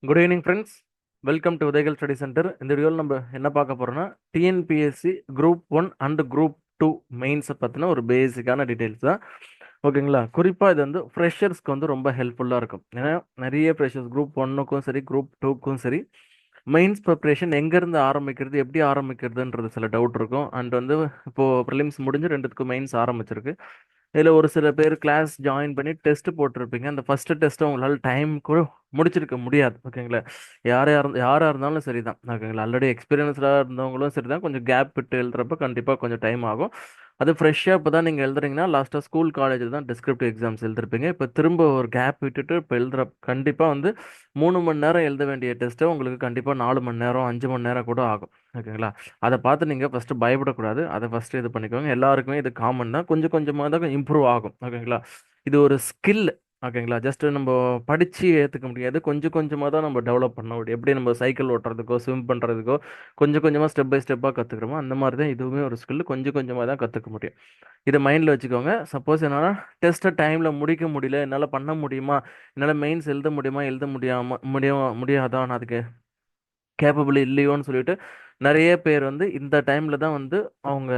Good evening friends. Welcome to Udhayagal study centre. இந்த வீடியோவில் நம்ம என்ன பார்க்க போறோம்னா TNPSC group one and group two மெயின்ஸை பற்றின ஒரு பேசிக்கான டீட்டெயில்ஸ் தான். ஓகேங்களா? குறிப்பாக இது வந்து ஃப்ரெஷர்ஸ்க்கு வந்து ரொம்ப ஹெல்ப்ஃபுல்லாக இருக்கும். ஏன்னா நிறைய ஃப்ரெஷர்ஸ் குரூப் ஒன்னுக்கும் சரி குரூப் டூக்கும் சரி மெயின்ஸ் ப்ரிப்ரேஷன் எங்கேருந்து ஆரம்பிக்கிறது, எப்படி ஆரம்பிக்கிறதுன்றது சில டவுட் இருக்கும். அண்ட் வந்து இப்போது ப்ரிலிம்ஸ் முடிஞ்சு ரெண்டுத்துக்கும் மெயின்ஸ் ஆரம்பிச்சிருக்கு. இதில் ஒரு சில பேர் கிளாஸ் ஜாயின் பண்ணி டெஸ்ட் போட்டிருப்பீங்க. அந்த ஃபர்ஸ்ட் டெஸ்ட்டை உங்களால் டைம் கூட முடிச்சிருக்க முடியாது. ஓகேங்களா? யாராக இருந்தாலும் சரி தான். ஓகேங்களா? ஆல்ரெடி எக்ஸ்பீரியன்ஸ்டாக இருந்தவங்களும் சரி தான். கொஞ்சம் கேப் விட்டு எழுதுறப்ப கண்டிப்பாக கொஞ்சம் டைம் ஆகும். அது ஃப்ரெஷ்ஷாக இப்போ தான் நீங்கள் எழுதுறீங்கன்னா லாஸ்ட்டாக ஸ்கூல் காலேஜில் தான் டிஸ்கிரிப்டிவ் எக்ஸாம்ஸ் எழுதிருப்பீங்க. இப்போ திரும்ப ஒரு கேப் விட்டுட்டு இப்போ எழுதுற கண்டிப்பாக வந்து 3 மணி நேரம் எழுத வேண்டிய டெஸ்ட்டை உங்களுக்கு கண்டிப்பாக 4 மணி நேரம் 5 மணி நேரம் கூட ஆகும். ஓகேங்களா? அதை பார்த்து நீங்கள் ஃபஸ்ட்டு பயப்படக்கூடாது. அதை ஃபஸ்ட்டு இது பண்ணிக்கோங்க. எல்லாருக்குமே இது காமன் தான். கொஞ்சம் கொஞ்சமாக தான் இம்ப்ரூவ் ஆகும். ஓகேங்களா? இது ஒரு ஸ்கில். ஓகேங்களா? ஜஸ்ட் நம்ம படித்து ஏற்றுக்க முடியாது. கொஞ்சம் கொஞ்சமாக தான் நம்ம டெவலப் பண்ண முடியும். எப்படி நம்ம சைக்கிள் ஓட்டுறதுக்கோ ஸ்விம் பண்ணுறதுக்கோ கொஞ்சம் கொஞ்சமாக ஸ்டெப் பை ஸ்டெப்பாக கற்றுக்குறோமோ அந்த மாதிரி தான் இதுவுமே ஒரு ஸ்கில். கொஞ்சம் கொஞ்சமாக தான் கற்றுக்க முடியும். இதை மைண்டில் வச்சுக்கோங்க. சப்போஸ் என்னால் டெஸ்ட்டை டைமில் முடிக்க முடியல, என்னால் பண்ண முடியுமா, என்னால் மெயின்ஸ் எழுத முடியுமா, எழுத முடியாதா, நான் அதுக்கு கேப்பபிள் இல்லையோன்னு சொல்லிட்டு நிறைய பேர் வந்து இந்த டைமில் தான் வந்து அவங்க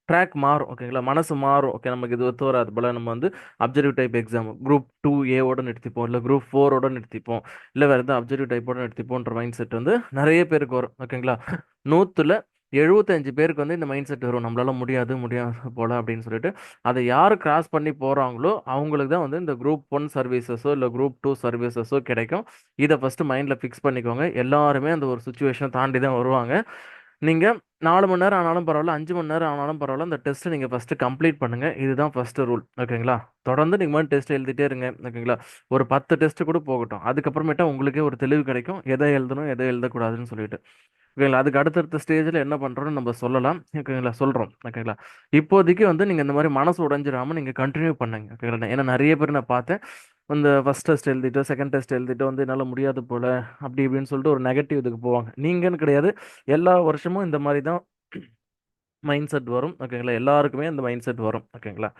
ட்ராக் மாறும். ஓகேங்களா? மனசு மாறும். ஓகே, நமக்கு இது ஒத்து வராது போல, நம்ம வந்து objective type exam group two ஏவோட நிறுத்திப்போம், இல்லை குரூப் ஃபோரோட நிறுத்திப்போம், இல்லை வேறு எதாவது அப்ஜெக்டிவ் டைப்போட நிறுத்திப்போன்ற மைண்ட் செட் வந்து நிறைய பேருக்கு வரும். ஓகேங்களா? 100ல் 75 பேருக்கு வந்து இந்த மைண்ட் செட் வரும், நம்மளால முடியாது முடியாது போல அப்படின்னு சொல்லிட்டு. அதை யார் கிராஸ் பண்ணி போகிறாங்களோ அவங்களுக்கு தான் வந்து இந்த குரூப் ஒன் சர்வீசஸோ இல்லை குரூப் டூ சர்வீசஸோ கிடைக்கும். இதை ஃபஸ்ட்டு மைண்டில் ஃபிக்ஸ் பண்ணிக்கோங்க. எல்லாருமே அந்த ஒரு சுச்சுவேஷனை தாண்டி தான் வருவாங்க. நீங்கள் 4 மணி நேரம் ஆனாலும் பரவாயில்ல, 5 மணி நேரம் ஆனாலும் பரவாயில்ல, அந்த டெஸ்ட்டை நீங்கள் ஃபஸ்ட்டு கம்ப்ளீட் பண்ணுங்கள். இதுதான் ஃபஸ்ட்டு ரூல். ஓகேங்களா? தொடர்ந்து நீங்கள் மாதிரி டெஸ்ட் எழுதிட்டே இருங்க. ஓகேங்களா? ஒரு 10 டெஸ்ட் கூட போகட்டும். அதுக்கப்புறமேட்டா உங்களுக்கே ஒரு தெளிவு கிடைக்கும், எதை எழுதணும் எதை எழுதக்கூடாதுன்னு சொல்லிட்டு. ஓகேங்களா? அதுக்கு அடுத்தடுத்த ஸ்டேஜில் என்ன பண்ணுறோன்னு நம்ம சொல்லலாம். ஓகேங்களா? சொல்கிறோம். ஓகேங்களா? இப்போதைக்கு வந்து நீங்கள் இந்த மாதிரி மனசு உடைஞ்சிடாமல் நீங்கள் கண்டினியூ பண்ணுங்க. ஓகேங்களா? ஏன்னா நிறைய பேர் நான் பார்த்தேன், இந்த ஃபர்ஸ்ட் டெஸ்ட் எழுதிட்டு செகண்ட் டெஸ்ட் எழுதிட்டு வந்து என்னால் முடியாது போல அப்படி இப்படின்னு சொல்லிட்டு ஒரு நெகட்டிவ் இதுக்கு போவாங்க. நீங்கன்னு கிடையாது, எல்லா வருஷமும் இந்த மாதிரி தான் மைண்ட் செட் வரும். ஓகேங்களா? எல்லாருக்குமே இந்த மைண்ட் செட் வரும். ஓகேங்களா?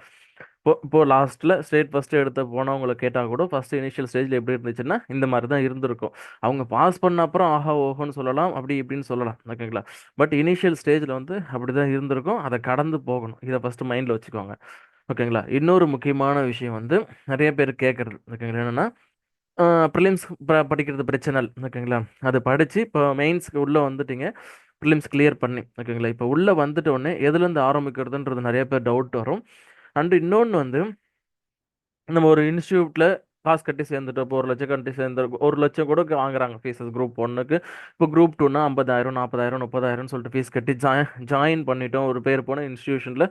இப்போ லாஸ்ட்டில் ஸ்டேட் ஃபஸ்ட்டு எடுத்து போனவங்களை கேட்டால் கூட ஃபஸ்ட்டு இனிஷியல் ஸ்டேஜில் எப்படி இருந்துச்சுன்னா இந்த மாதிரி தான் இருந்திருக்கும். அவங்க பாஸ் பண்ண அப்புறம் ஆஹா ஓஹோன்னு சொல்லலாம், அப்படி இப்படின்னு சொல்லலாம். ஓகேங்களா? பட் இனிஷியல் ஸ்டேஜில் வந்து அப்படி தான் இருந்திருக்கும். அதை கடந்து போகணும். இதை ஃபஸ்ட்டு மைண்டில் வச்சுக்கோங்க. ஓகேங்களா? இன்னொரு முக்கியமான விஷயம் வந்து நிறைய பேர் கேட்குறது. ஓகேங்களா? என்னென்னா ப்ரிலிம்ஸ் படிக்கிறது பிரச்சனை இல்லை. ஓகேங்களா? அது படித்து இப்போ மெயின்ஸ்க்கு உள்ளே வந்துட்டீங்க, ப்ரிலிம்ஸ் கிளியர் பண்ணி. ஓகேங்களா? இப்போ உள்ளே வந்துட்ட உடனே எதுலேருந்து ஆரம்பிக்கிறதுன்றது நிறைய பேர் டவுட் வரும். அண்ட் இன்னொன்று வந்து நம்ம ஒரு இன்ஸ்டியூட்டில் காசு கட்டி சேர்ந்துட்டோம். இப்போ 1 லட்சம் கட்டி சேர்ந்து 1 லட்சம் கூட வாங்குறாங்க ஃபீஸஸ் குரூப் ஒன்றுக்கு. இப்போ குரூப் டூனா 50,000 40,000 30,000 சொல்லிட்டு ஃபீஸ் கட்டி ஜாயின் பண்ணிட்டோம். ஒரு பேர் போன இன்ஸ்டியூஷனில்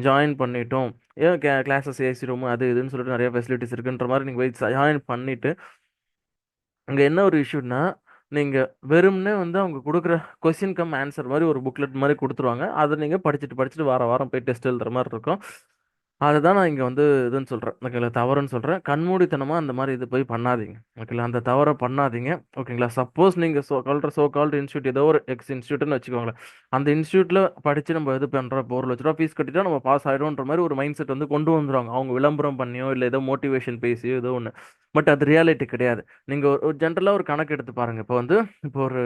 ஜாயின் பண்ணிட்டோம். ஏன் கிளாஸஸ் ஏசி ரூம் அது இதுன்னு சொல்லிட்டு நிறைய ஃபெசிலிட்டிஸ் இருக்குன்ற மாதிரி நீங்கள் போய் ஜாயின் பண்ணிவிட்டு அங்கே என்ன ஒரு இஷ்யூன்னா, நீங்கள் வெறும்னே வந்து அவங்க கொடுக்குற கொஸ்டின் கம் ஆன்சர் மாதிரி ஒரு புக்லெட் மாதிரி கொடுத்துருவாங்க. அதை நீங்கள் படிச்சுட்டு படிச்சுட்டு வார வாரம் போய் டெஸ்ட் எழுதுற மாதிரி இருக்கும். அதுதான் நான் இங்கே வந்து இதுன்னு சொல்கிறேன். ஓகேங்களா? தவறுன்னு சொல்கிறேன். கண்மூடித்தனமாக அந்த மாதிரி இது போய் பண்ணாதீங்க. ஓகேங்களா? அந்த தவறை பண்ணாதீங்க. ஓகேங்களா? சப்போஸ் நீங்கள் சோ கால்டு இன்ஸ்டியூட் ஏதோ ஒரு எக்ஸ் இன்ஸ்டியூட்னு வச்சுக்கோங்களேன். அந்த இன்ஸ்டியூட்டில் படித்து நம்ம இது பண்ணுறோம், இப்போ 1 லட்ச ரூபா ஃபீஸ் கட்டிட்டா நம்ம பாஸ் ஆகிடும்ன்ற மாதிரி ஒரு மைண்ட் செட் வந்து கொண்டு வந்துடுவாங்க. அவங்க விளம்பரம் பண்ணியோ இல்லை ஏதோ மோட்டிவேஷன் பேசியோ ஏதோ ஒன்று. பட் அது ரியாலிட்டி கிடையாது. நீங்கள் ஒரு ஜென்ரலாக ஒரு கணக்கு எடுத்து பாருங்கள். இப்போ வந்து இப்போ ஒரு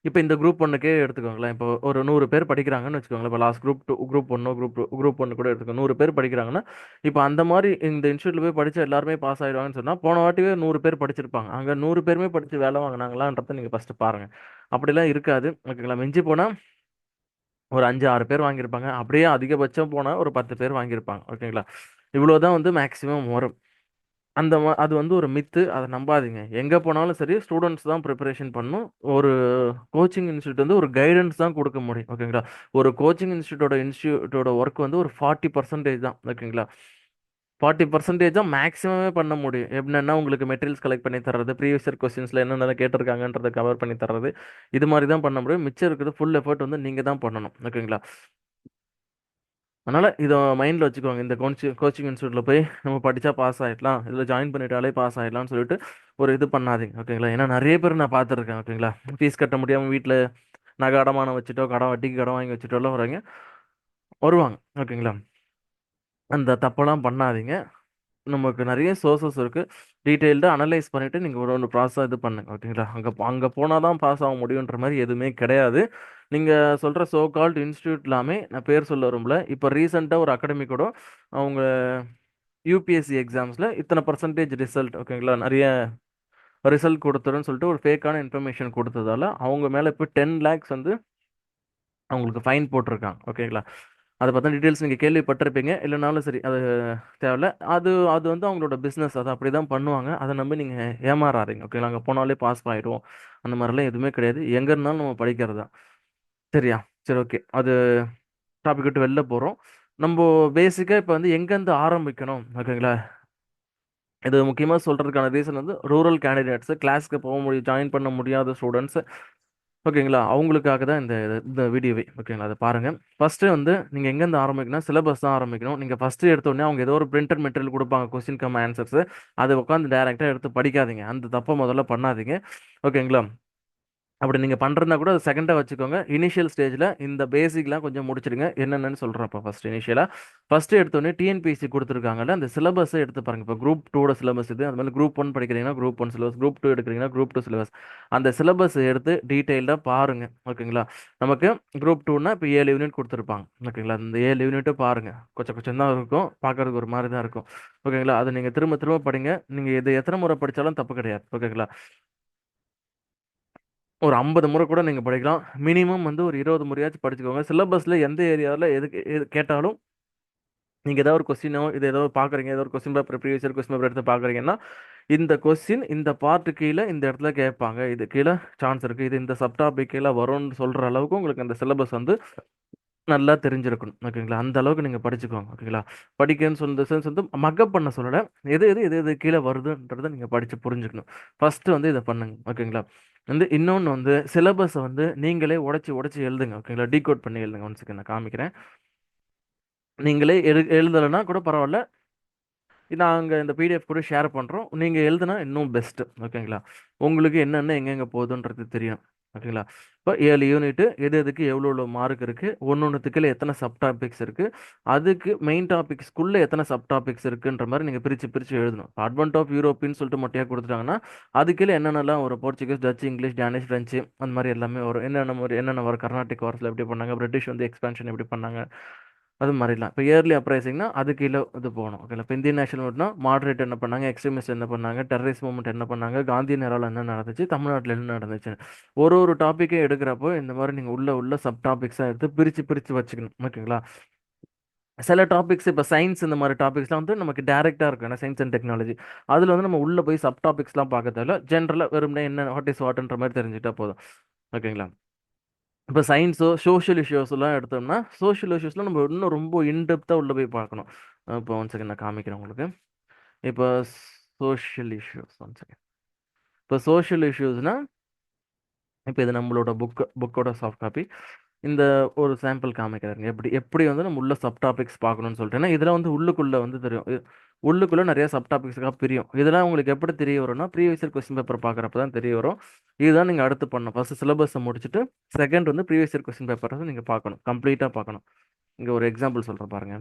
இப்போ இந்த குரூப் ஒன்றுக்கே எடுத்துக்கோங்களேன். இப்போ ஒரு 100 பேர் படிக்கிறாங்கன்னு வச்சுக்கோங்களேன். இப்போ லாஸ்ட் குரூப் டூ குரூப் ஒன்று குரூப் ஒன்று கூட எடுத்துக்கோங்க. 100 பேர் படிக்கிறாங்கன்னா இப்போ அந்த மாதிரி இந்த இன்ஸ்டியூட்டில் போய் படித்தா எல்லாருமே பாஸ் ஆகிடுவாங்கன்னு சொன்னால் போன வாட்டியே 100 பேர் படிச்சிருப்பாங்க. அங்கே 100 பேருமே படித்து வேலை வாங்கினாங்களான்றதை நீங்கள் ஃபஸ்ட்டு பாருங்கள். அப்படிலாம் இருக்காது. ஓகேங்களா? மிஞ்சி போனால் ஒரு 5 6 பேர் வாங்கியிருப்பாங்க. அப்படியே அதிகபட்சம் போனால் ஒரு 10 பேர் வாங்கியிருப்பாங்க. ஓகேங்களா? இவ்வளோ தான் வந்து மேக்ஸிமம் வரும். அது வந்து ஒரு மித்து. அத நம்பாதீங்க. எங்க போனாலும் சரி, ஸ்டூடண்ட்ஸ் தான் ப்ரிப்பரேஷன் பண்ணணும். ஒரு கோச்சிங் இன்ஸ்டிடியூட் வந்து ஒரு கைடன்ஸ் தான் குடுக்க முடியும். ஓகேங்களா? ஒரு கோச்சிங் இன்ஸ்டிடியூட்டோட வொர்க் வந்து ஒரு 40% தான். ஓகேங்களா? 40% தான் மேக்ஸிமமே பண்ண முடியும். எப்படின்னா, உங்களுக்கு மெட்டீரியல்ஸ் கலெக்ட் பண்ணி தர்றது, ப்ரீவியஸ் இயர் கொஸ்டின்ஸ்ல என்னென்ன கேட்டிருக்காங்கன்றத கவர் பண்ணி தர்றது, இது மாரி தான் பண்ண முடியும். மிச்சம் இருக்கிறது ஃபுல் எஃபோர்ட் வந்து நீங்க தான் பண்ணணும். ஓகேங்களா? அதனால இத மைண்ட்ல வச்சுக்கோங்க. இந்த கோச்சிங் இன்ஸ்டியூட்ல போய் நம்ம படிச்சா பாஸ் ஆயிடலாம், இதுல ஜாயின் பண்ணிட்டாலே பாஸ் ஆயிடலாம்னு சொல்லிட்டு ஒரு இது பண்ணாதீங்க. ஓகேங்களா? ஏன்னா நிறைய பேர் நான் பார்த்துருக்கேன். ஓகேங்களா? ஃபீஸ் கட்ட முடியாம வீட்ல நகை அடமானம் வச்சுட்டோ, கடன் வட்டிக்கு கடன் வாங்கி வச்சுட்டோலாம் வருவாங்க. ஓகேங்களா? அந்த தப்பெல்லாம் பண்ணாதீங்க. நமக்கு நிறைய சோர்சஸ் இருக்கு. டீட்டெயில்டாக அனலைஸ் பண்ணிட்டு நீங்கள் ஒரு ஒன்று ப்ராசஸாக இது பண்ணுங்க. ஓகேங்களா? அங்கே போனால் தான் பாஸ் ஆக முடியுன்ற மாதிரி எதுவுமே கிடையாது. நீங்கள் சொல்கிற சோ கால்டு இன்ஸ்டியூட் எல்லாமே நான் பேர் சொல்ல விரும்பல. இப்போ ரீசெண்டாக ஒரு அகாடமிக்கோட அவங்க யூபிஎஸ்சி எக்ஸாம்ஸில் இத்தனை பர்சன்டேஜ் ரிசல்ட், ஓகேங்களா, நிறைய ரிசல்ட் கொடுத்துருன்னு சொல்லிட்டு ஒரு ஃபேக்கான இன்ஃபர்மேஷன் கொடுத்ததால அவங்க மேலே இப்போ 10 lakhs வந்து அவங்களுக்கு ஃபைன் போட்டிருக்காங்க. ஓகேங்களா? அதை பற்றின டீட்டெயில்ஸ் நீங்கள் கேள்விப்பட்டிருப்பீங்க, இல்லைனாலும் சரி அது தேவையில்ல. அது அது வந்து அவங்களோட பிஸ்னஸ், அதை அப்படி தான் பண்ணுவாங்க. அதை நம்பி நீங்கள் ஏமாறாதீங்க. ஓகேங்களா? அங்கே போனாலே பாஸ் ஆகிடும் அந்த மாதிரிலாம் எதுவுமே கிடையாது. எங்கே இருந்தாலும் நம்ம படிக்கிறது தான். சரியா? சரி, ஓகே. அது டாபிக் விட்டு வெளில போகிறோம். நம்ம பேசிக்காக இப்போ வந்து எங்கேருந்து ஆரம்பிக்கணும், ஓகேங்களா? இது முக்கியமாக சொல்கிறதுக்கான ரீசன் வந்து ரூரல் கேண்டிடேட்ஸு, கிளாஸ்க்கு போக முடியும், ஜாயின் பண்ண முடியாத ஸ்டூடெண்ட்ஸு, ஓகேங்களா, அவங்களுக்காக தான் இந்த வீடியோவே. ஓகேங்களா? அதை பாருங்கள். ஃபஸ்ட்டு வந்து நீங்கள் எங்கேருந்து ஆரம்பிக்கணும், சிலபஸ் தான் ஆரம்பிக்கணும். நீங்கள் ஃபஸ்ட்டு எடுத்தோடனே அவங்க ஏதோ ஒரு பிரிண்டட் மெட்டீரியல் கொடுப்பாங்க, கொஸ்டின் கம் ஆன்சர்ஸு. அதை உட்காந்து டேரெக்டாக எடுத்து படிக்காதீங்க. அந்த தப்பை முதல்ல பண்ணாதீங்க. ஓகேங்களா? அப்படி நீங்கள் பண்ணுறதா கூட அது செகண்டாக வச்சுக்கோங்க. இனிஷியல் ஸ்டேஜில் இந்த பேசிக்லாம் கொஞ்சம் முடிச்சிடுங்க. என்னென்னு சொல்கிறேன். இப்போ ஃபஸ்ட்டு எடுத்தோடனே டிஎன்பிஎஸ்சி கொடுத்துருக்காங்கல்ல, அந்த சிலபஸை எடுத்து பாருங்கள். இப்போ குரூப் 2 சிலபஸ் இது. அது மாதிரி குரூப் 1 படிக்கிறீங்கன்னா குரூப் 1 சிலபஸ், குரூப் 2 எடுக்கிறீங்கன்னா குரூப் 2 சிலபஸ். அந்த சிலபஸ் எடுத்து டீட்டெயில்டாக பாருங்கள். ஓகேங்களா? நமக்கு குரூப் 2னா இப்போ 7 யூனிட் கொடுத்துருப்பாங்க. ஓகேங்களா? இந்த 7 யூனிட்டும் பாருங்கள். கொஞ்சம் கொஞ்சம் தான் இருக்கும், பார்க்கறதுக்கு ஒரு மாதிரி தான் இருக்கும். ஓகேங்களா? அதை நீங்கள் திரும்ப திரும்ப படிங்க. நீங்கள் இது எத்தனை முறை படித்தாலும் தப்பு கிடையாது. ஓகேங்களா? ஒரு 50 முறை கூட நீங்கள் படிக்கலாம். மினிமம் வந்து ஒரு 20 முறையாச்சும் படிச்சுக்கோங்க. சிலபஸில் எந்த ஏரியாவில் எது கேட்டாலும் நீங்கள் ஏதாவது ஒரு கொஸ்டினோ இது ஏதோ பார்க்குறீங்க, ஏதோ ஒரு question paper, previous year question paper எடுத்து பார்க்குறீங்கன்னா, இந்த கொஸ்டின் இந்த பார்ட்டு கீழே இந்த இடத்துல கேட்பாங்க, இது கீழே சான்ஸ் இருக்குது, இது இந்த சப்டாபிக் கீழே வரும்னு சொல்கிற அளவுக்கு உங்களுக்கு அந்த சிலபஸ் வந்து நல்லா தெரிஞ்சிருக்கணும். ஓகேங்களா? அந்த அளவுக்கு நீங்கள் படிச்சுக்கோங்க. ஓகேங்களா? படிக்கன்னு சொன்ன சென்ஸ் வந்து மக்கப் பண்ண சொல்லலை. எது கீழே வருதுன்றதை நீங்கள் படித்து புரிஞ்சுக்கணும். ஃபஸ்ட்டு வந்து இதை பண்ணுங்க. ஓகேங்களா? வந்து இன்னொன்று வந்து சிலபஸை வந்து நீங்களே உடைச்சி உடைச்சி எழுதுங்க. ஓகேங்களா? டீகோட் பண்ணி எழுதுங்க. ஒன் செகண்ட் நான் காமிக்கிறேன். நீங்களே எழுதலைன்னா கூட பரவாயில்ல. நாங்கள் இந்த பிடிஎஃப் கூட ஷேர் பண்ணுறோம். நீங்கள் எழுதுனா இன்னும் பெஸ்ட்டு. ஓகேங்களா? உங்களுக்கு என்னென்ன எங்கெங்கே போகுதுன்றது தெரியும். ஓகேங்களா? இப்போ 7 யூனிட்டு எதுக்கு எவ்வளோ மார்க் இருக்குது, ஒன்னொன்றுத்துக்குள்ள எத்தனை சப் டாபிக்ஸ் இருக்குது, அதுக்கு மெயின் டாபிக்ஸ்க்குள்ளே எத்தனை சப் டாபிக்ஸ் இருக்குன்ற மாதிரி நீங்கள் பிரித்து பிரித்து எழுதணும். அட்வென்ட் ஆஃப் யூரோப்பின்னு சொல்லிட்டு மொட்டையாக கொடுத்துட்டாங்கன்னா அதுக்குள்ளே என்னென்னலாம் வரும், Portuguese, Dutch, English, Danish, French, அந்த மாதிரி எல்லாமே வரும். என்னென்ன வரும், கர்நாடிக் வார்ஸில் எப்படி பண்ணாங்க, பிரிட்டிஷ் வந்து எக்ஸ்பேன்ஷன் எப்படி பண்ணாங்க, அது மாதிரிலாம். இப்போ இயர்லி அப்ரைசிங்னா அது கீழே இது போகணும். ஓகேங்களா? இப்போ இந்தியன் நேஷனல் மூவ்மெண்ட்னா மாடரேட் என்ன பண்ணாங்க, எக்ஸ்ட்ரீமிஸ்ட் என்ன பண்ணாங்க, டெரரிஸ்ட் மூவ்மெண்ட் என்ன பண்ணாங்க, காந்தி நேரால் என்ன நடந்துச்சு, தமிழ்நாட்டில் என்ன நடந்துச்சு, ஒரு டாப்பிக்கே எடுக்கிறப்போ இந்த மாதிரி நீங்கள் உள்ள சப் டாபிக்ஸாக எடுத்து பிரித்து பிரித்து வச்சுக்கணும். ஓகேங்களா? சில டாபிக்ஸ் இப்போ சயின்ஸ் இந்த மாதிரி டாபிக்ஸ்லாம் வந்து நமக்கு டேரெக்டாக இருக்கும். ஏன்னா சயின்ஸ் அண்ட் டெக்னாலஜி அதில் வந்து நம்ம உள்ளே போய் சப் டாபிக்ஸ்லாம் பார்க்க தேவையில்ல. ஜென்ரலாக வெறும்னே என்ன வாட் இஸ் வாட்ன்ற மாதிரி தெரிஞ்சுட்டா போதும். ஓகேங்களா? இப்போ சயின்ஸோ சோஷியல் இஷ்யூஸ்லாம் எடுத்தோம்னா சோஷியல் இஷ்யூஸ்லாம் நம்ம இன்னும் ரொம்ப இன்டெப்த்தாக உள்ளே போய் பார்க்கணும். இப்போ ஒன் செகண்ட் நான் காமிக்கிறேன் உங்களுக்கு. இப்போ சோஷியல் இஷ்யூஸ், ஒன் செகண்ட். இப்போ சோஷியல் இஷ்யூஸ்னால் இப்போ இது நம்மளோட புக்கோட சாஃப்ட் காப்பி. இந்த ஒரு சாம்பிள் காமிக்கிறாருங்க. எப்படி எப்படி வந்து நம்ம உள்ள சப் டாபிக்ஸ் பார்க்கணும்னு சொல்லிட்டு. ஏன்னா இதெல்லாம் வந்து உள்ளுக்குள்ளே வந்து தெரியும். உள்ளுக்குள்ளே நிறைய சப் டாபிக்ஸுக்காக பிரியும். இதெல்லாம் உங்களுக்கு எப்படி தெரிய வரும்னா ப்ரீவியஸ் இயர் கொஸ்டின் பேப்பர் பார்க்குறப்ப தான் தெரிய வரும். இதுதான் நீங்கள் அடுத்து பண்ணணும். ஃபர்ஸ்ட் சிலபஸை முடிச்சுட்டு செகண்ட் வந்து ப்ரீவியஸ் இயர் கொஸ்டின் பேப்பரை நீங்கள் பார்க்கணும், கம்ப்ளீட்டாக பார்க்கணும். இங்கே ஒரு எக்ஸாம்பிள் சொல்கிறேன் பாருங்க.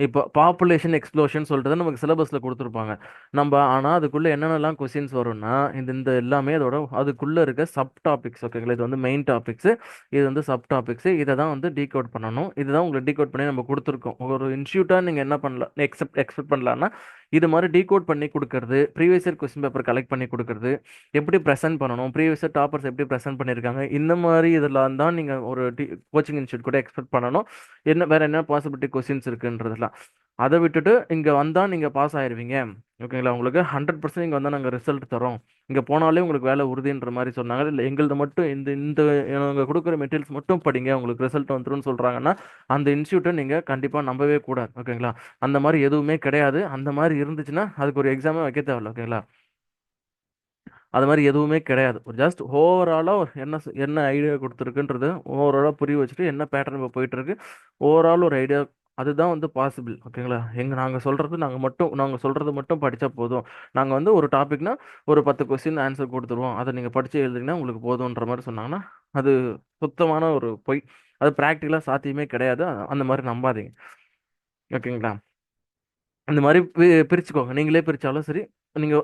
இப்போ பாப்புலேஷன் எக்ஸ்ப்ளோஷன் சொல்லிட்டு தான் நமக்கு சிலபஸில் கொடுத்துருப்பாங்க. நம்ம ஆனால் அதுக்குள்ளே என்னென்னலாம் கொஸ்டின்ஸ் வரும்னா இந்த எல்லாமே அதோட அதுக்குள்ளே இருக்க சப் டாபிக்ஸ். ஓகேங்களா? இது வந்து மெயின் டாபிக்ஸு, இது வந்து சப் டாபிக்ஸு. இதை தான் வந்து டீகோட் பண்ணணும். இதுதான் உங்களுக்கு டீகோட் பண்ணி நம்ம கொடுத்துருக்கோம். ஒரு இன்ஸ்டியூட்டாக நீங்கள் என்ன பண்ணலாம், எக்ஸ்பெக்ட் பண்ணலான்னா இது மாதிரி டீகோட் பண்ணி கொடுக்கறது, previous year question paper collect பண்ணி கொடுக்கறது, எப்படி ப்ரெசென்ட் பண்ணணும், ப்ரீவியஸ் இயர் டாப்பர்ஸ் எப்படி ப்ரெசென்ட் பண்ணியிருக்காங்க, இந்த மாதிரி இதெல்லாம் தான் நீங்கள் ஒரு கோச்சிங் இன்ஸ்டியூட் கூட எக்ஸ்பெக்ட் பண்ணணும். வேற என்ன பாசிபிலிட்டி கொஸ்டின்ஸ் இருக்குன்றதுலாம் அதை விட்டுட்டு இங்கே வந்தால் நீங்கள் பாஸ் ஆயிருவீங்க. ஓகேங்களா? உங்களுக்கு 100% இங்கே வந்தால் நாங்கள் ரிசல்ட் தரோம், இங்கே போனாலே உங்களுக்கு வேலை உறுதின்ற மாதிரி சொன்னாங்க. இல்லை எங்களது மட்டும் இந்த இந்த நாங்கள் கொடுக்குற மெட்டீரியல்ஸ் மட்டும் படிங்க உங்களுக்கு ரிசல்ட் வந்துரும்னு சொல்கிறாங்கன்னா அந்த இன்ஸ்டியூட்டை நீங்கள் கண்டிப்பாக நம்பவே கூடாது. ஓகேங்களா? அந்த மாதிரி எதுவுமே கிடையாது. அந்த மாதிரி இருந்துச்சுன்னா அதுக்கு ஒரு எக்ஸாமே வைக்க தேவையில்ல. ஓகேங்களா? அது மாதிரி எதுவுமே கிடையாது. ஒரு ஜஸ்ட் ஓவராலாக என்ன ஐடியா கொடுத்துருக்குன்றது ஓவராலாக புரிய வச்சுட்டு என்ன பேட்டர்ன் இப்போ போயிட்டுருக்கு, ஓவரால் ஒரு ஐடியா, அதுதான் வந்து பாசிபிள். ஓகேங்களா? நாங்கள் சொல்கிறது மட்டும் படித்தா போதும். நாங்கள் வந்து ஒரு டாபிக்னா ஒரு 10 கொஸ்டின் ஆன்சர் கொடுத்துருவோம், அதை நீங்கள் படித்து எழுதிங்கன்னா உங்களுக்கு போதுன்ற மாதிரி சொன்னாங்கன்னா அது சுத்தமான ஒரு பொய். அது ப்ராக்டிக்கலாக சாத்தியமே கிடையாது. அந்த மாதிரி நம்பாதீங்க. ஓகேங்களா? இந்த மாதிரி பிரிச்சுக்கோங்க. நீங்களே பிரிச்சாலும் சரி. நீங்க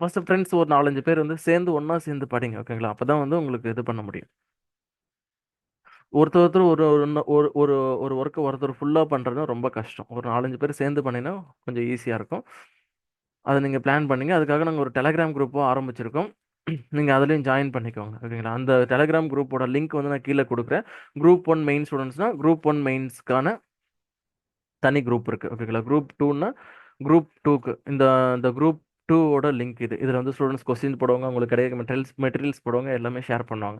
ஃபர்ஸ்ட் ஃப்ரெண்ட்ஸ் ஒரு 4-5 பேர் வந்து சேர்ந்து ஒண்ணா சேர்ந்து படிங்க. ஓகேங்களா? அப்பதான் வந்து உங்களுக்கு இது பண்ண முடியும். ஒருத்தர் ஒரு ஒரு ஒரு ஒரு ஒர்க் ஒருத்தர் ஃபுல்லா பண்றது ரொம்ப கஷ்டம். ஒரு 4-5 பேர் சேர்ந்து பண்ணினா கொஞ்சம் ஈஸியா இருக்கும். அதை நீங்க பிளான் பண்ணீங்க. அதுக்காக நாங்க ஒரு டெலகிராம் குரூப்பும் ஆரம்பிச்சிருக்கோம். நீங்க அதுலயும் ஜாயின் பண்ணிக்கோங்க. ஓகேங்களா? அந்த டெலகிராம் குரூப்போட லிங்க் வந்து நான் கீழ குடுக்குறேன். குரூப் 1 மெயின் ஸ்டூடண்ட்ஸ்னா, குரூப் 1 மெயின்ஸ்க்கான தனி குரூப் இருக்கு. ஓகேங்களா? குரூப் 2ன்னா, குரூப் 2க்கு இந்த இந்த குரூப் 2 ஓட லிங்க் இது. இதுல வந்து ஸ்டூடண்ட்ஸ் கொஸ்டின் போடுவாங்க. உங்களுக்கு கிடைக்கிற மெட்டீரியல்ஸ் போடுவாங்க. எல்லாமே ஷேர் பண்ணுவாங்க.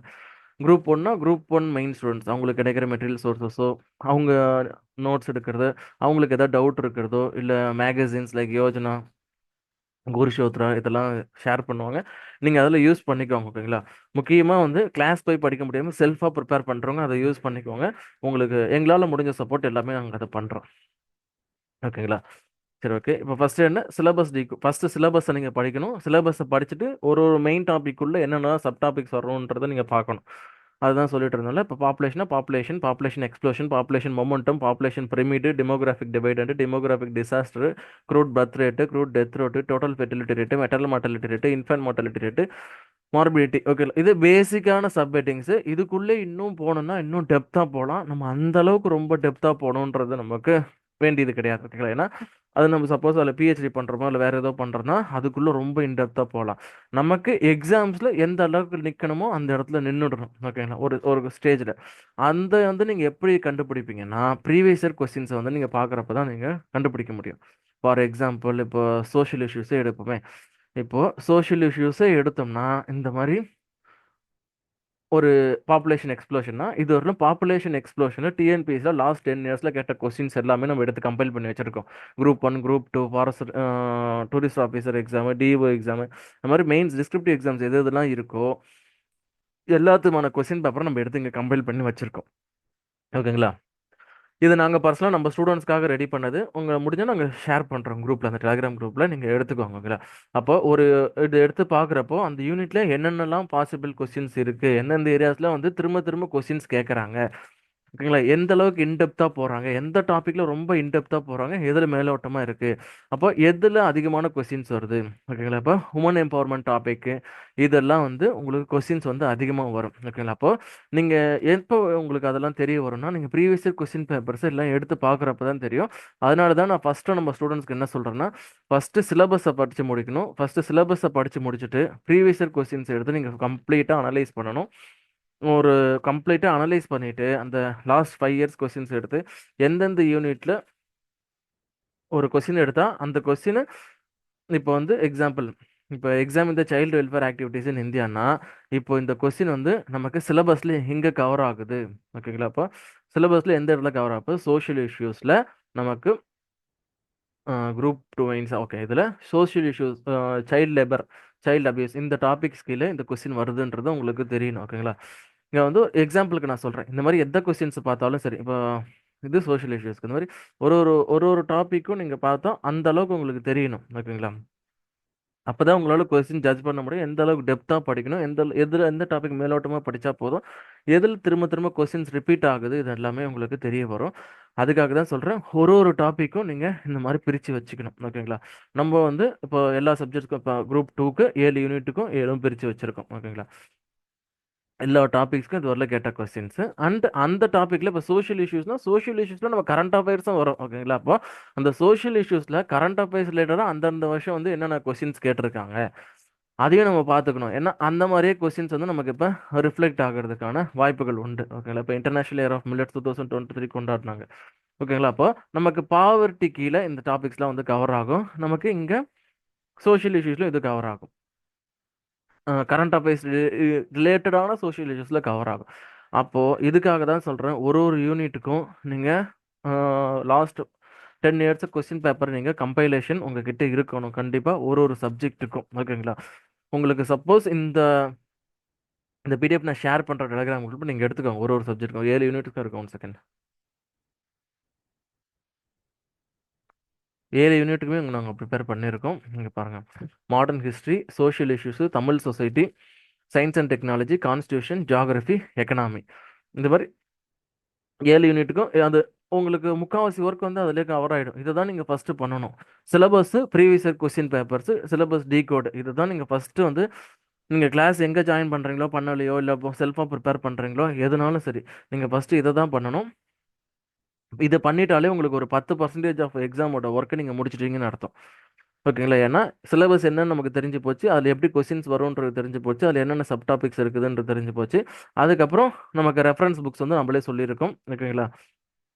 குரூப் 1னா, குரூப் 1 மெயின் ஸ்டூடண்ட்ஸ். அவங்களுக்கு கிடைக்கிற மெட்டீரியல் சோர்ஸஸோ, அவங்க நோட்ஸ் எடுக்கிறது, அவங்களுக்கு ஏதாவது டவுட் இருக்கிறதோ, இல்ல மேகசின்ஸ் லைக் யோஜனா, குருஷோத்ரா இதெல்லாம் ஷேர் பண்ணுவாங்க. நீங்க அதில யூஸ் பண்ணிக்கோங்க. ஓகேங்களா? முக்கியமா வந்து கிளாஸ் போய் படிக்க முடியாம செல்ஃபா ப்ரிப்பேர் பண்றவங்க அத யூஸ் பண்ணிக்கோங்க. உங்களுக்கு எங்களால முடிஞ்ச சப்போர்ட் எல்லாமே நாங்க அத பண்றோம். ஓகேங்களா? சரி, ஓகே. இப்ப ஃபர்ஸ்ட் என்ன சிலபஸ் ஃபர்ஸ்ட் சிலபஸ நீங்க படிக்கணும். சிலபஸ படிச்சுட்டு ஒரு ஒரு மெயின் டாபிக் உள்ள என்னென்ன சப் டாபிக்ஸ் வரும்ன்றத நீங்க பார்க்கணும். அதுதான் சொல்லிட்டு இருந்தோம்ல. இப்ப பாப்புலேஷனா population explosion, population momentum, population pyramid, demographic dividend, demographic disaster, crude birth rate, crude death rate, total fertility rate, maternal mortality rate, infant mortality rate, morbidity. Okay. இது பேசிக்கான சப் ஹெட்டிங்ஸ். இதுக்குள்ளே இன்னும் போகணும்னா இன்னும் டெப்த்தா போலாம். நம்ம அந்த அளவுக்கு ரொம்ப டெப்த்தா போகணுன்றது நமக்கு வேண்டியது கிடையாது. ஓகேங்களா? ஏன்னா அது நம்ம சப்போஸ் அதில் பிஹெச்டி பண்றோமோ இல்லை வேற ஏதோ பண்றோம்னா அதுக்குள்ள ரொம்ப இன்டெப்த்தா போகலாம். நமக்கு எக்ஸாம்ஸ்ல எந்த அளவுக்கு நிக்கணுமோ அந்த இடத்துல நின்னுடணும். ஓகேங்களா? ஒரு ஒரு ஸ்டேஜ்ல அந்த வந்து நீங்க எப்படி கண்டுபிடிப்பீங்கன்னா ப்ரீவியஸ் இயர் கொஸ்டின்ஸை வந்து நீங்க பாக்குறப்ப தான் நீங்க கண்டுபிடிக்க முடியும். ஃபார் எக்ஸாம்பிள் இப்போ சோஷியல் இஷ்யூஸே எடுப்போமே. இப்போ சோஷியல் இஷ்யூஸே எடுத்தோம்னா இந்த மாதிரி ஒரு பாப்புலேஷன் எக்ஸ்ப்ளோஷன்னா இது வரலும் பாப்புலேஷன் எக்ஸ்ப்ளோஷன் டிஎன்பிஎஸ்ல லாஸ்ட் 10 இயர்ஸ்ல கேட்ட கொஸ்டின்ஸ் எல்லாமே நம்ம எடுத்து கம்பைல் பண்ணி வச்சிருக்கோம். Group 1, group 2, forest tourist officer exam, DO exam, இந்த மாதிரி மெயின்ஸ் டிஸ்கிரிப்டிவ் எக்ஸாம்ஸ் எது எதெல்லாம் இருக்கோ எல்லாத்துக்குமான கொஸ்டின் பேப்பரை நம்ம எடுத்து இங்க கம்பைல் பண்ணி வச்சிருக்கோம். ஓகேங்களா? இது நாங்க பர்சனலா நம்ம ஸ்டூடண்ட்ஸ்க்காக ரெடி பண்ணது. உங்க முடிஞ்சா நாங்க ஷேர் பண்றோம் குரூப்ல. அந்த டெலிகிராம் குரூப்ல நீங்க எடுத்துக்கோங்க. ஓகேங்களா? அப்போ ஒரு இது எடுத்து பார்க்குறப்போ, அந்த யூனிட்ல என்னென்னலாம் பாசிபிள் கொஸ்டின்ஸ் இருக்கு, எந்தெந்த ஏரியாஸ்ல வந்து திரும்ப திரும்ப கொஸ்டின்ஸ் கேட்கறாங்க. ஓகேங்களா? எந்த அளவுக்கு இன்டெப்த்தா போறாங்க, எந்த டாபிக்ல ரொம்ப இன்டெப்த்தா போறாங்க, எதுல மேலோட்டமா இருக்கு. அப்போ எதுல அதிகமான கொஸ்டின்ஸ் வருது. ஓகேங்களா? இப்போ உமன் எம்பவர்மெண்ட் டாபிக் இதெல்லாம் வந்து உங்களுக்கு கொஸ்டின்ஸ் வந்து அதிகமா வரும். ஓகேங்களா? அப்போ நீங்க எப்போ உங்களுக்கு அதெல்லாம் தெரிய வரும்னா, நீங்க ப்ரீவியஸ் இயர் கொஸ்டின் பேப்பர்ஸ் எல்லாம் எடுத்து பார்க்குறப்ப தான் தெரியும். அதனால தான் நான் ஃபர்ஸ்ட்டு நம்ம ஸ்டூடண்ட்ஸ்க்கு என்ன சொல்றேன்னா, ஃபர்ஸ்ட்டு சிலபஸ படிச்சு முடிக்கணும். ஃபர்ஸ்ட்டு சிலபஸ படிச்சு முடிச்சுட்டு, ப்ரீவியஸ் இயர் கொஸ்டின்ஸ் எடுத்து நீங்க கம்ப்ளீட்டா அனலைஸ் பண்ணணும். ஒரு கம்ப்ளீட்டா அனலைஸ் பண்ணிட்டு, அந்த லாஸ்ட் 5 இயர்ஸ் கொஸ்டின்ஸ் எடுத்து, எந்தெந்த யூனிட்ல ஒரு கொஸ்டின் எடுத்தா, அந்த கொஸ்டின இப்போ வந்து எக்ஸாம்பிள், இப்போ எக்ஸாம் இந்த சைல்டு வெல்ஃபேர் ஆக்டிவிட்டீஸ் இன் இந்தியான்னா, இப்போ இந்த கொஸ்டின் வந்து நமக்கு சிலபஸ்ல எங்க கவர் ஆகுது. ஓகேங்களா? அப்போ சிலபஸ்ல எந்த இடத்துல கவர் ஆகுது? சோஷியல் இஷ்யூஸ்ல நமக்கு குரூப் 2 மெயின்ஸ் ஓகே. இதுல social issues, child labour, child abuse இந்த டாபிக்ஸ் கீழ இந்த கொஸ்டின் வருதுன்றது உங்களுக்கு தெரியணும். ஓகேங்களா? இங்க வந்து எக்ஸாம்பிளுக்கு நான் சொல்றேன். இந்த மாதிரி எந்த கொஸ்டின்ஸ் பார்த்தாலும் சரி. இப்போ இது சோஷியல் இஷ்யூஸ்க்கு இந்த மாதிரி ஒரு ஒரு ஒரு ஒரு டாபிக்கும் நீங்க பார்த்தா அந்த அளவுக்கு உங்களுக்கு தெரியணும். ஓகேங்களா? அப்பதான் உங்களால கொஸ்டின் ஜட்ஜ் பண்ண முடியும். எந்த அளவுக்கு டெப்த்தா படிக்கணும், எதுல எந்த டாபிக் மேலோட்டமா படிச்சா போதும், எதில திரும்ப திரும்ப கொஸ்டின்ஸ் ரிப்பீட் ஆகுது, இது எல்லாமே உங்களுக்கு தெரிய வரும். அதுக்காக தான் சொல்றேன். ஒரு ஒரு டாபிக்கும் நீங்க இந்த மாரி பிரிச்சு வச்சுக்கணும். ஓகேங்களா? நம்ம வந்து இப்போ எல்லா சப்ஜெக்ட்ஸ்க்கும் இப்போ குரூப் 2க்கு 7 யூனிட்டுக்கும் 7ம் பிரிச்சு வச்சிருக்கோம். ஓகேங்களா? எல்லா டாபிக்ஸ்க்கும் இதுவரையிலும் கேட்ட கொஸ்டின்ஸ். அந்த டாபிக்ல இப்போ சோஷியல் இஷ்யூஸ்ல நம்ம கரண்ட் அஃபேர்ஸும் வரும். ஓகேங்களா? அப்போ அந்த சோஷியல் இஷ்யூஸ்ல கரண்ட் அஃபேர்ஸ் ரிலேட்டடா அந்தந்த வருஷம் வந்து என்னென்ன கொஸ்டின்ஸ் கேட்டிருக்காங்க. அதையும் நம்ம பார்த்துக்கணும். ஏன்னா, அந்த மாரியே கொஸ்டின்ஸ் வந்து நமக்கு இப்ப ரிஃப்ளெக்ட் ஆகுறதுக்கான வாய்ப்புகள் உண்டு. ஓகேங்களா? இப்ப இன்டர்நேஷனல் இயர் ஆஃப் மில்லட்ஸ் 2023 கொண்டாடுனாங்க. ஓகேங்களா? அப்போ நமக்கு பாவர்ட்டி கீழ இந்த டாபிக்ஸ்லாம் வந்து கவர் ஆகும். நமக்கு இங்க சோஷியல் இஷ்யூஸ்ல இது கவர் ஆகும். கரண்ட் அஃபேர்ஸ் ரிலேட்டடான சோஷியல் இஷ்யூஸ்ல கவர் ஆகும். அப்போ இதுக்காக தான் சொல்றேன். ஒரு ஒரு யூனிட்டுக்கும் நீங்க லாஸ்ட் 10 இயர்ஸ் கொஸ்டின் பேப்பர் நீங்க கம்பைலேஷன் உங்ககிட்ட இருக்கணும். கண்டிப்பா ஒரு ஒரு சப்ஜெக்ட்டுக்கும். ஓகேங்களா? உங்களுக்கு சப்போஸ் இந்த பிடிஎஃப் நான் ஷேர் பண்ற டெலிகிராம் குரூப் நீங்க எடுத்துக்கோங்க. ஒரு ஒரு சப்ஜெக்ட்க்கும் 7 யூனிட்டுக்கும் இருக்கும். 1 செகண்ட். 7 யூனிட்டுக்குமே நாங்க ப்ரிப்பேர் பண்ணியிருக்கோம். இங்க பாருங்க. Modern history, social issues, Tamil society, science and technology, constitution, geography, economy. இந்த மாரி 7 யூனிட்டுக்கும் அது உங்களுக்கு முக்காவாசி ஒர்க் வந்து அதிலே கவர் ஆயிடும். இத தான் நீங்க ஃபர்ஸ்ட் பண்ணணும். Syllabus, previous year question papers, syllabus decode இத தான் நீங்க ஃபர்ஸ்ட் வந்து நீங்க கிளாஸ் எங்க ஜாயின் பண்றீங்களோ, பண்ணலையோ, இல்ல இப்போ செல்ஃபா ப்ரிப்பேர் பண்றீங்களோ, எதுனாலும் சரி. நீங்க ஃபர்ஸ்ட் இத தான் பண்ணணும். இத பண்ணிட்டாலே உங்களுக்கு ஒரு 10% ஆஃப் எக்ஸாமோட ஒர்க்க நீங்க முடிச்சிட்டீங்கன்னு அர்த்தம். ஓகேங்களா? ஏன்னா சிலபஸ் என்னன்னு நமக்கு தெரிஞ்சு போச்சு. அதுல எப்படி கொஸ்டின்ஸ் வரும்ன்றது தெரிஞ்சு போச்சு. அதுல என்னென்ன சப் டாபிக்ஸ் இருக்குதுன்றது தெரிஞ்சு போச்சு. அதுக்கப்புறம் நமக்கு ரெஃபரன்ஸ் புக்ஸ் வந்து நம்மளே சொல்லியிருக்கோம். ஓகேங்களா?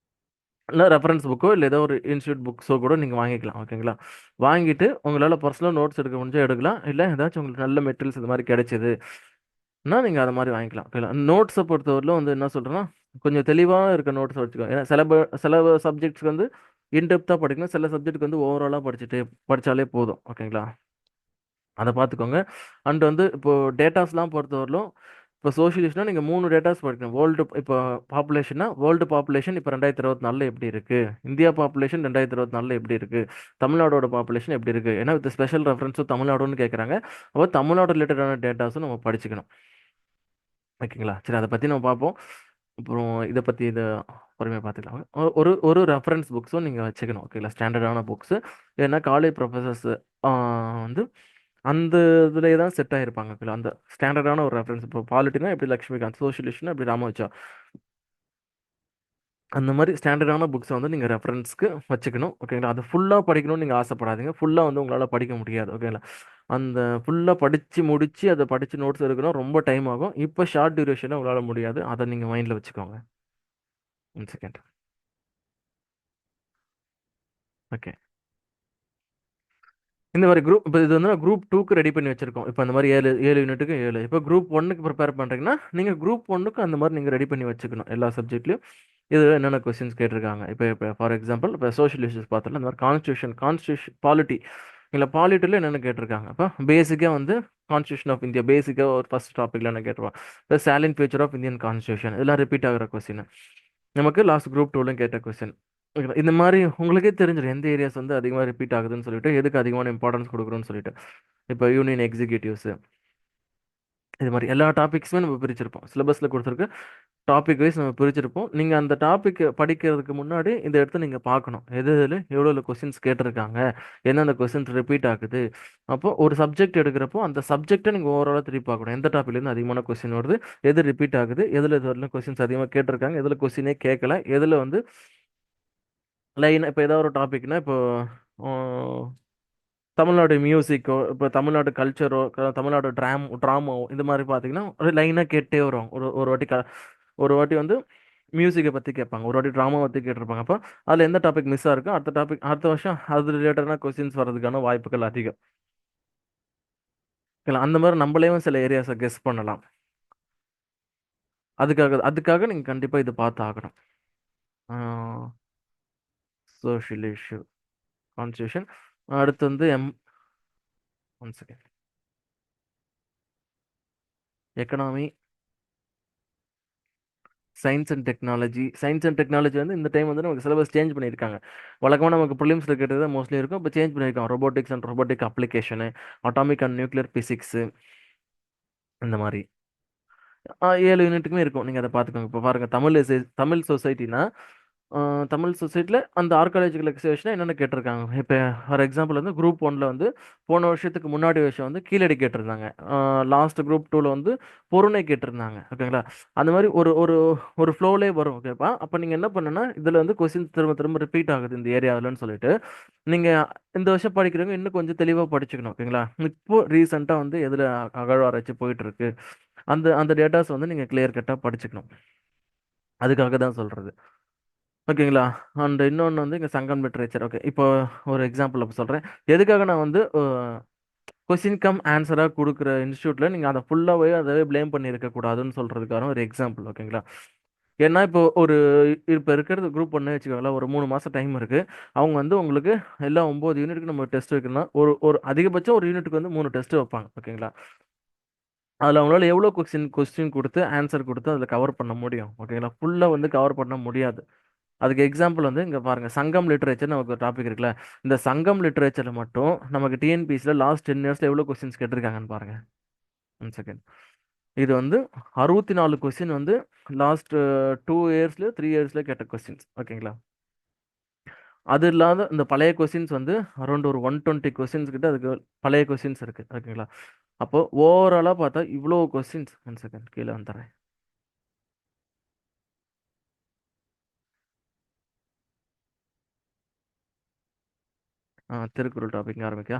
இல்ல ரெஃபரன்ஸ் புக்கோ, இல்ல ஏதோ ஒரு இன்ஸ்டிடியூட் புக்ஸோ கூட நீங்க வாங்கிக்கலாம். ஓகேங்களா? வாங்கிட்டு உங்களால பர்சனலா நோட்ஸ் எடுக்க முடிஞ்சா எடுக்கலாம். இல்ல ஏதாச்சும் உங்களுக்கு நல்ல மெட்டீரியல்ஸ் இந்த மாரி கிடைச்சதுன்னா, நீங்க அத மாரி வாங்கிக்கலாம். ஓகேங்களா? நோட்ஸ பொறுத்தவரையிலும் வந்து என்ன சொல்றேன்னா, கொஞ்சம் தெளிவா இருக்க நோட்ஸ வச்சுக்கோங்க. ஏன்னா சில சப்ஜெக்ட்ஸ்க்கு வந்து இன் டெப்த்தா படிக்கணும். சில சப்ஜெக்ட்க்கு வந்து ஓவராலா படிச்சாலே போதும். ஓகேங்களா? அத பார்த்துக்கோங்க. அண்ட் வந்து இப்போ டேட்டாஸ்லாம் பொறுத்தவரையிலும், இப்போ சோசியலிஸ்ட்னா நீங்க 3 டேட்டாஸ் படிக்கணும். இப்போ பாப்புலேஷன்னா, வேர்ல்டு பாப்புலேஷன் இப்போ 2024ல எப்படி இருக்கு? இந்தியா பாப்புலேஷன் 2024ல எப்படி இருக்கு? தமிழ்நாடோட பாப்புலேஷன் எப்படி இருக்கு? ஏன்னா வித் ஸ்பெஷல் ரெஃபரன்ஸும் தமிழ்நாடுன்னு கேட்குறாங்க. அப்போ தமிழ்நாடு ரிலேட்டடான டேட்டாஸும் நம்ம படிச்சுக்கணும். ஓகேங்களா? சரி அத பத்தி நம்ம பார்ப்போம். அப்புறம் இத பொறுமையா பார்த்துக்கலாம். ஒரு ஒரு ரெஃபரன்ஸ் புக்ஸும் நீங்க வச்சுக்கணும். ஓகேங்களா? ஸ்டாண்டர்டான புக்ஸு. ஏன்னா காலேஜ் ப்ரொஃபசர்ஸ் ஆ வந்து அந்த இதுலயே தான் செட் ஆயிருப்பாங்க. ஓகேங்களா? அந்த ஸ்டாண்டர்டான ஒரு ரெஃபரன்ஸ். இப்போ பாலிட்டினா எப்படி லக்ஷ்மிகாந்த், சோஷியலிஸ்ட்னா எப்படி ராமோஜா. அந்த மாரி ஸ்டாண்டர்டான புக்ஸ வந்து நீங்க ரெஃபரன்ஸ்க்கு வச்சுக்கணும். ஓகேங்களா? அது ஃபுல்லா படிக்கணும்னு நீங்க ஆசைப்படாதீங்க. ஃபுல்லா வந்து உங்களால படிக்க முடியாது. ஓகேங்களா? அந்த ஃபுல்லா படிச்சு முடிச்சு, அத படிச்சு நோட்ஸ் எடுக்கணும் ரொம்ப டைம் ஆகும். இப்ப ஷார்ட் டியூரேஷன்ல உங்களால முடியாது. அத நீங்க மைண்ட்ல வச்சுக்கோங்க. 1 செகண்ட். ஓகே. இந்த மாரி குரூப் இப்ப இது வந்து குரூப் 2க்கு ரெடி பண்ணி வச்சிருக்கோம். இப்ப அந்த மாரி 7 யூனிட்டுக்கு 7. இப்ப குரூப் 1க்கு ப்ரிப்பேர் பண்றீங்கன்னா, நீங்க குரூப் 1க்கு அந்த மாரி நீங்க ரெடி பண்ணி வச்சுக்கணும். எல்லா சப்ஜெக்ட்லயும். இதுல என்னென்ன கொஸ்டின்ஸ் கேட்டிருக்காங்க. இப்ப ஃபார் எக்ஸாம்பிள் இப்ப சோஷியல் இஷ்யூஸ் பார்த்தோம்ல, இந்த மாரி கான்ஸ்டிடியூஷன் பாலிட்டி. இல்ல பாலிட்டில என்னென்ன கேட்டிருக்காங்க. அப்ப பேசிக்கா வந்து கான்ஸ்டிடியூஷன் ஆஃப் இந்தியா பேசிக்கா ஒரு ஃபர்ஸ்ட் டாபிக்ல என்ன கேட்டுருவாங்க. தி சாலின் ஃபீச்சர் ஆஃப் இந்தியன் கான்ஸ்டிடியூஷன். இதெல்லாம் ரிப்பீட் ஆகுற கொஸ்டின். நமக்கு லாஸ்ட் குரூப் 2லயும் கேட்ட கொஸ்டின். ஓகேங்களா? இந்த மாரி உங்களுக்கே தெரிஞ்சிரும். எந்த ஏரியாஸ் வந்து அதிகமா ரிப்பீட் ஆகுதுன்னு சொல்லிட்டு, எதுக்கு அதிகமான இம்பார்ட்டன்ஸ் குடுக்குறோம்னு சொல்லிட்டு. இப்ப யூனியன் எக்ஸிக்யூட்டிவ்ஸ் இது மாரி எல்லா டாபிக்ஸுமே நம்ம பிரிச்சிருப்போம். சிலபஸ்ல குடுத்துருக்கு. டாபிக் வைஸ் நம்ம பிரிச்சிருப்போம். நீங்க அந்த டாபிக் படிக்கிறதுக்கு முன்னாடி இந்த இடத்த நீங்க பார்க்கணும். எது எதுல எவ்வளோ கொஸ்டின்ஸ் கேட்டிருக்காங்க. எந்தெந்த கொஸ்டின்ஸ் ரிப்பீட் ஆகுது. அப்போ ஒரு சப்ஜெக்ட் எடுக்கிறப்போ, அந்த சப்ஜெக்ட்ட நீங்க ஓவராலா திருப்பி பார்க்கணும். எந்த டாபிக்லேருந்து அதிகமான கொஸ்டின் வருது, எது ரிப்பீட் ஆகுது, எதுல இதுவரையிலும் கொஸ்டின்ஸ் அதிகமா கேட்டிருக்காங்க, எதுல கொஸ்டினே கேட்கல, எதுல வந்து லைனா இப்ப ஏதாவது ஒரு டாபிக்னா இப்போ அ தமிழ்நாடு மியூசிக்கோ, இப்போ தமிழ்நாடு கல்ச்சரோ, தமிழ்நாடு ட்ராமாவோ இந்த மாரி பார்த்தீங்கன்னா, ஒரு லைனா கேட்டே வருவாங்க. ஒரு ஒரு வாட்டி வந்து மியூசிக்க பத்தி கேட்பாங்க. ஒரு வாட்டி ட்ராமா பத்தி கேட்டிருப்பாங்க. அப்ப அதுல எந்த டாபிக் மிஸ் ஆயிருக்கோ, அடுத்த டாபிக் அடுத்த வருஷம் அது ரிலேட்டடான கொஸ்டின்ஸ் வர்றதுக்கான வாய்ப்புகள் அதிகம். இல்ல அந்த மாரி நம்மளேயும் சில ஏரியாஸ கெஸ் பண்ணலாம். அதுக்காக நீங்க கண்டிப்பா இது பார்த்து ஆகணும். ஆ சோஷியல் இஷ்யூ, கான்ஸ்டிடியூஷன். அடுத்து வந்து one second. Economy, science and technology வந்து இந்த டைம் வந்து நமக்கு சிலபஸ் சேஞ்ச் பண்ணியிருக்காங்க. வழக்கமா நமக்கு ப்ரிலிம்ஸ்ல கேட்டது தான் மோஸ்ட்லி இருக்கும். இப்போ சேஞ்ச் பண்ணியிருக்காங்க. Robotics and robotic application, atomic and nuclear physics இந்த மாரி. 7 யூனிட்டுக்குமே இருக்கும். நீங்க அத பார்த்துக்கோங்க. இப்போ பாருங்க தமிழ் சொசைட்டினா, அ தமிழ் சொசைட்டில அந்த ஆர்காலஜிக்கல் எக்ஸிபிஷன்னா என்னென்ன கேட்டிருக்காங்க. இப்ப ஃபார் எக்ஸாம்பிள் வந்து குரூப் 1ல வந்து போன வருஷத்துக்கு முன்னாடி வருஷம் வந்து கீழடி கேட்டிருந்தாங்க. லாஸ்ட் குரூப் 2ல வந்து பொருணை கேட்டிருந்தாங்க. ஓகேங்களா? அந்த மாரி ஒரு ஒரு ஒரு ஃப்ளோலயே வரும். ஓகேப்பா? அப்ப நீங்க என்ன பண்ணணும்னா, இதுல வந்து கொஸ்டின்ஸ் திரும்ப திரும்ப ரிப்பீட் ஆகுது இந்த ஏரியாலன்னு சொல்லிட்டு, நீங்க இந்த வருஷம் படிக்கிறவங்க இன்னும் கொஞ்சம் தெளிவா படிச்சுக்கணும். ஓகேங்களா? இப்போ ரீசென்ட்டா வந்து எதுல அகழ்வாராய்ச்சி போயிட்டு இருக்கு. அந்த அந்த டேட்டாஸ் வந்து நீங்க கிளியர் கட்டா படிச்சுக்கணும். அதுக்காக தான் சொல்றது. ஓகேங்களா? அண்ட் இன்னொன்னு வந்து இங்க சங்கம் லிட்டரேச்சர். ஓகே. இப்போ ஒரு எக்ஸாம்பிள் அப்ப சொல்றேன். எதுக்காக நான் வந்து கொஸ்டின் கம் ஆன்ஸரா குடுக்குற இன்ஸ்டிடியூட்ல நீங்க அத ஃபுல்லாவே அதவே ப்ளேம் பண்ணி இருக்கக்கூடாதுன்னு சொல்றதுக்கான ஒரு எக்ஸாம்பிள். ஓகேங்களா? ஏன்னா இப்போ இப்ப இருக்கிறது குரூப் 1 வச்சுக்கோங்களேன். ஒரு 3 மாசம் டைம் இருக்கு. அவங்க வந்து உங்களுக்கு எல்லா 9 யூனிட்டுக்கு நம்ம டெஸ்ட் வைக்கணும்னா, ஒரு ஒரு அதிகபட்சம் ஒரு யூனிட்டுக்கு வந்து 3 டெஸ்ட் வைப்பாங்க. ஓகேங்களா? அதுல அவங்களால எவ்வளோ கொஸ்டின் குடுத்து, ஆன்ஸர் குடுத்து அதுல கவர் பண்ண முடியும். ஓகேங்களா? ஃபுல்லா வந்து கவர் பண்ண முடியாது. அதுக்கு எக்ஸாம்பிள் வந்து இங்க பாருங்க. சங்கம் லிட்டரேச்சர்னு நமக்கு ஒரு டாபிக் இருக்குல்ல. இந்த சங்கம் லிட்டரேச்சர்ல மட்டும் நமக்கு டிஎன்பிஎஸ்சில லாஸ்ட் 10 இயர்ஸ்ல எவ்வளோ கொஸ்டின்ஸ் கேட்டிருக்காங்கன்னு பாருங்க. 1 செகண்ட். இது வந்து 64 கொஸ்டின் வந்து லாஸ்ட் 2 இயர்ஸ்ல 3 இயர்ஸ்ல கேட்ட கொஸ்டின்ஸ். ஓகேங்களா? அது இல்லாத இந்த பழைய கொஸ்டின்ஸ் வந்து அரௌண்ட் ஒரு 120 கொஸ்டின்ஸ் கிட்ட அதுக்கு பழைய கொஸ்டின்ஸ் இருக்கு. ஓகேங்களா? அப்போ ஓவராலா பார்த்தா இவ்வளோ கொஸ்டின்ஸ். ஒன் செகண்ட் கீழே வந்துடுறேன். திருக்குறள் டாபிக் ஆரம்பிக்கா.